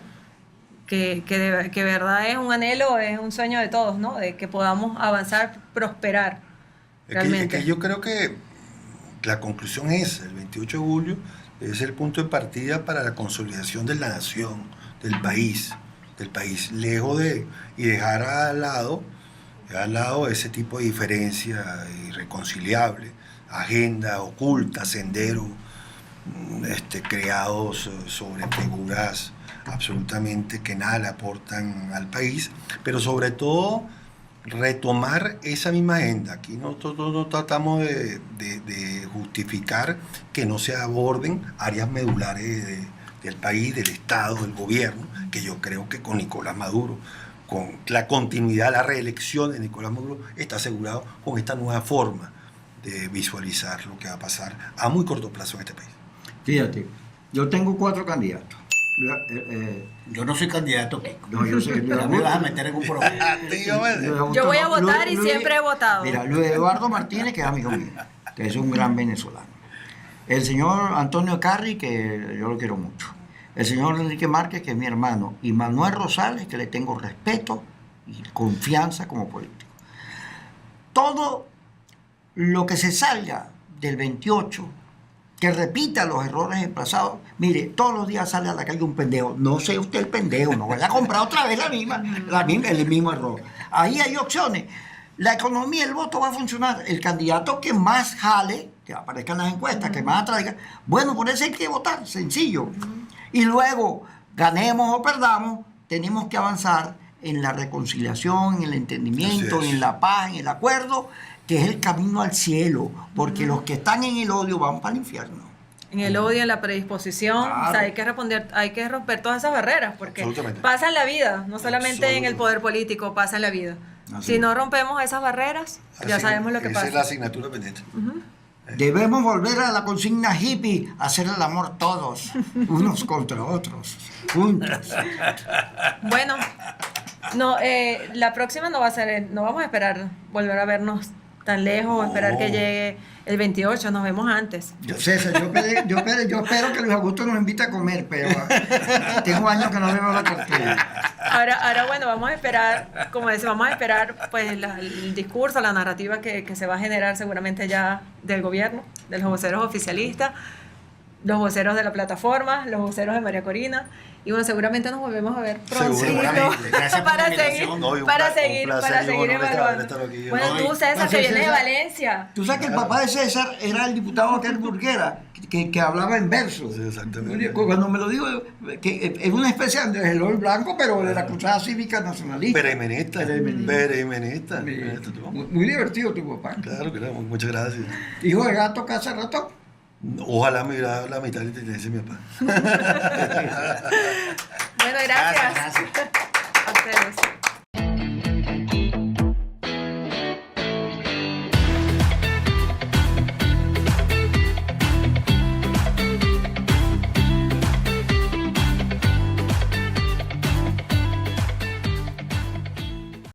S1: Que verdad es un anhelo, es un sueño de todos, ¿no? De que podamos avanzar, prosperar, realmente.
S4: Es que yo creo que la conclusión es, el 28 de julio es el punto de partida para la consolidación de la nación, del país, lejos de, y dejar al lado ese tipo de diferencia irreconciliable, agenda oculta, sendero. creados sobre figuras absolutamente que nada le aportan al país, pero sobre todo retomar esa misma agenda. Aquí nosotros no tratamos de justificar que no se aborden áreas medulares del país, del Estado, del gobierno, que yo creo que con Nicolás Maduro, con la continuidad, la reelección de Nicolás Maduro, está asegurado con esta nueva forma de visualizar lo que va a pasar a muy corto plazo en este país.
S2: Fíjate, yo tengo 4 candidatos.
S3: Yo no soy candidato, Kiko.
S2: No, yo sé.
S3: No me vas a meter en un problema.
S1: Yo voy a votar y siempre he votado.
S2: Mira, Luis Eduardo Martínez, que es amigo mío, que es un gran venezolano. El señor Antonio Carri, que yo lo quiero mucho. El señor Enrique Márquez, que es mi hermano. Y Manuel Rosales, que le tengo respeto y confianza como político. Todo lo que se salga del 28, que repita los errores del pasado. Mire, todos los días sale a la calle un pendejo. No sea usted el pendejo, no vaya a comprar otra vez el mismo error. Ahí hay opciones. La economía, el voto va a funcionar. El candidato que más jale, que aparezca en las encuestas, que más atraiga, bueno, por eso hay que votar, sencillo. Y luego, ganemos o perdamos, tenemos que avanzar en la reconciliación, en el entendimiento, en la paz, en el acuerdo, que es el camino al cielo, porque los que están en el odio van para el infierno.
S1: En el odio, en la predisposición,
S2: Claro.
S1: o sea, hay que romper todas esas barreras, porque pasa en la vida, no solamente en el poder político, pasa en la vida. Si no rompemos esas barreras, ya sabemos lo que
S4: esa
S1: pasa.
S4: es la asignatura pendiente.
S2: Debemos volver a la consigna hippie, hacer el amor todos, unos contra otros, juntos.
S1: Bueno, no, la próxima no va a ser, no vamos a esperar volver a vernos tan lejos, esperar que llegue el 28, nos vemos antes.
S2: César, yo espero que Luis Augusto nos invite a comer, pero tengo años que no veo la cartera.
S1: Ahora bueno, vamos a esperar, como decía, vamos a esperar pues el discurso, la narrativa que se va a generar seguramente ya del gobierno, de los voceros oficialistas, los voceros de la plataforma, los voceros de María Corina, y bueno, seguramente nos volvemos a ver pronto
S3: Seguramente. Gracias por la invitación.
S1: para seguir evaluando. Bueno, tú, César, que vienes de Valencia.
S2: Tú sabes que el papá de César era el diputado aquel Burguera, que hablaba en verso.
S4: Sí, exactamente.
S2: Cuando me lo digo, que es una especie de Andrés Eloy Blanco, pero de la Cruzada Cívica Nacionalista.
S4: Peremenista.
S2: Muy divertido tu papá.
S4: Claro, muchas gracias.
S2: Hijo de gato, casa ratón.
S4: Ojalá me hubiera dado la mitad de la inteligencia de mi papá.
S1: Bueno, gracias.
S3: Gracias.
S1: A ustedes.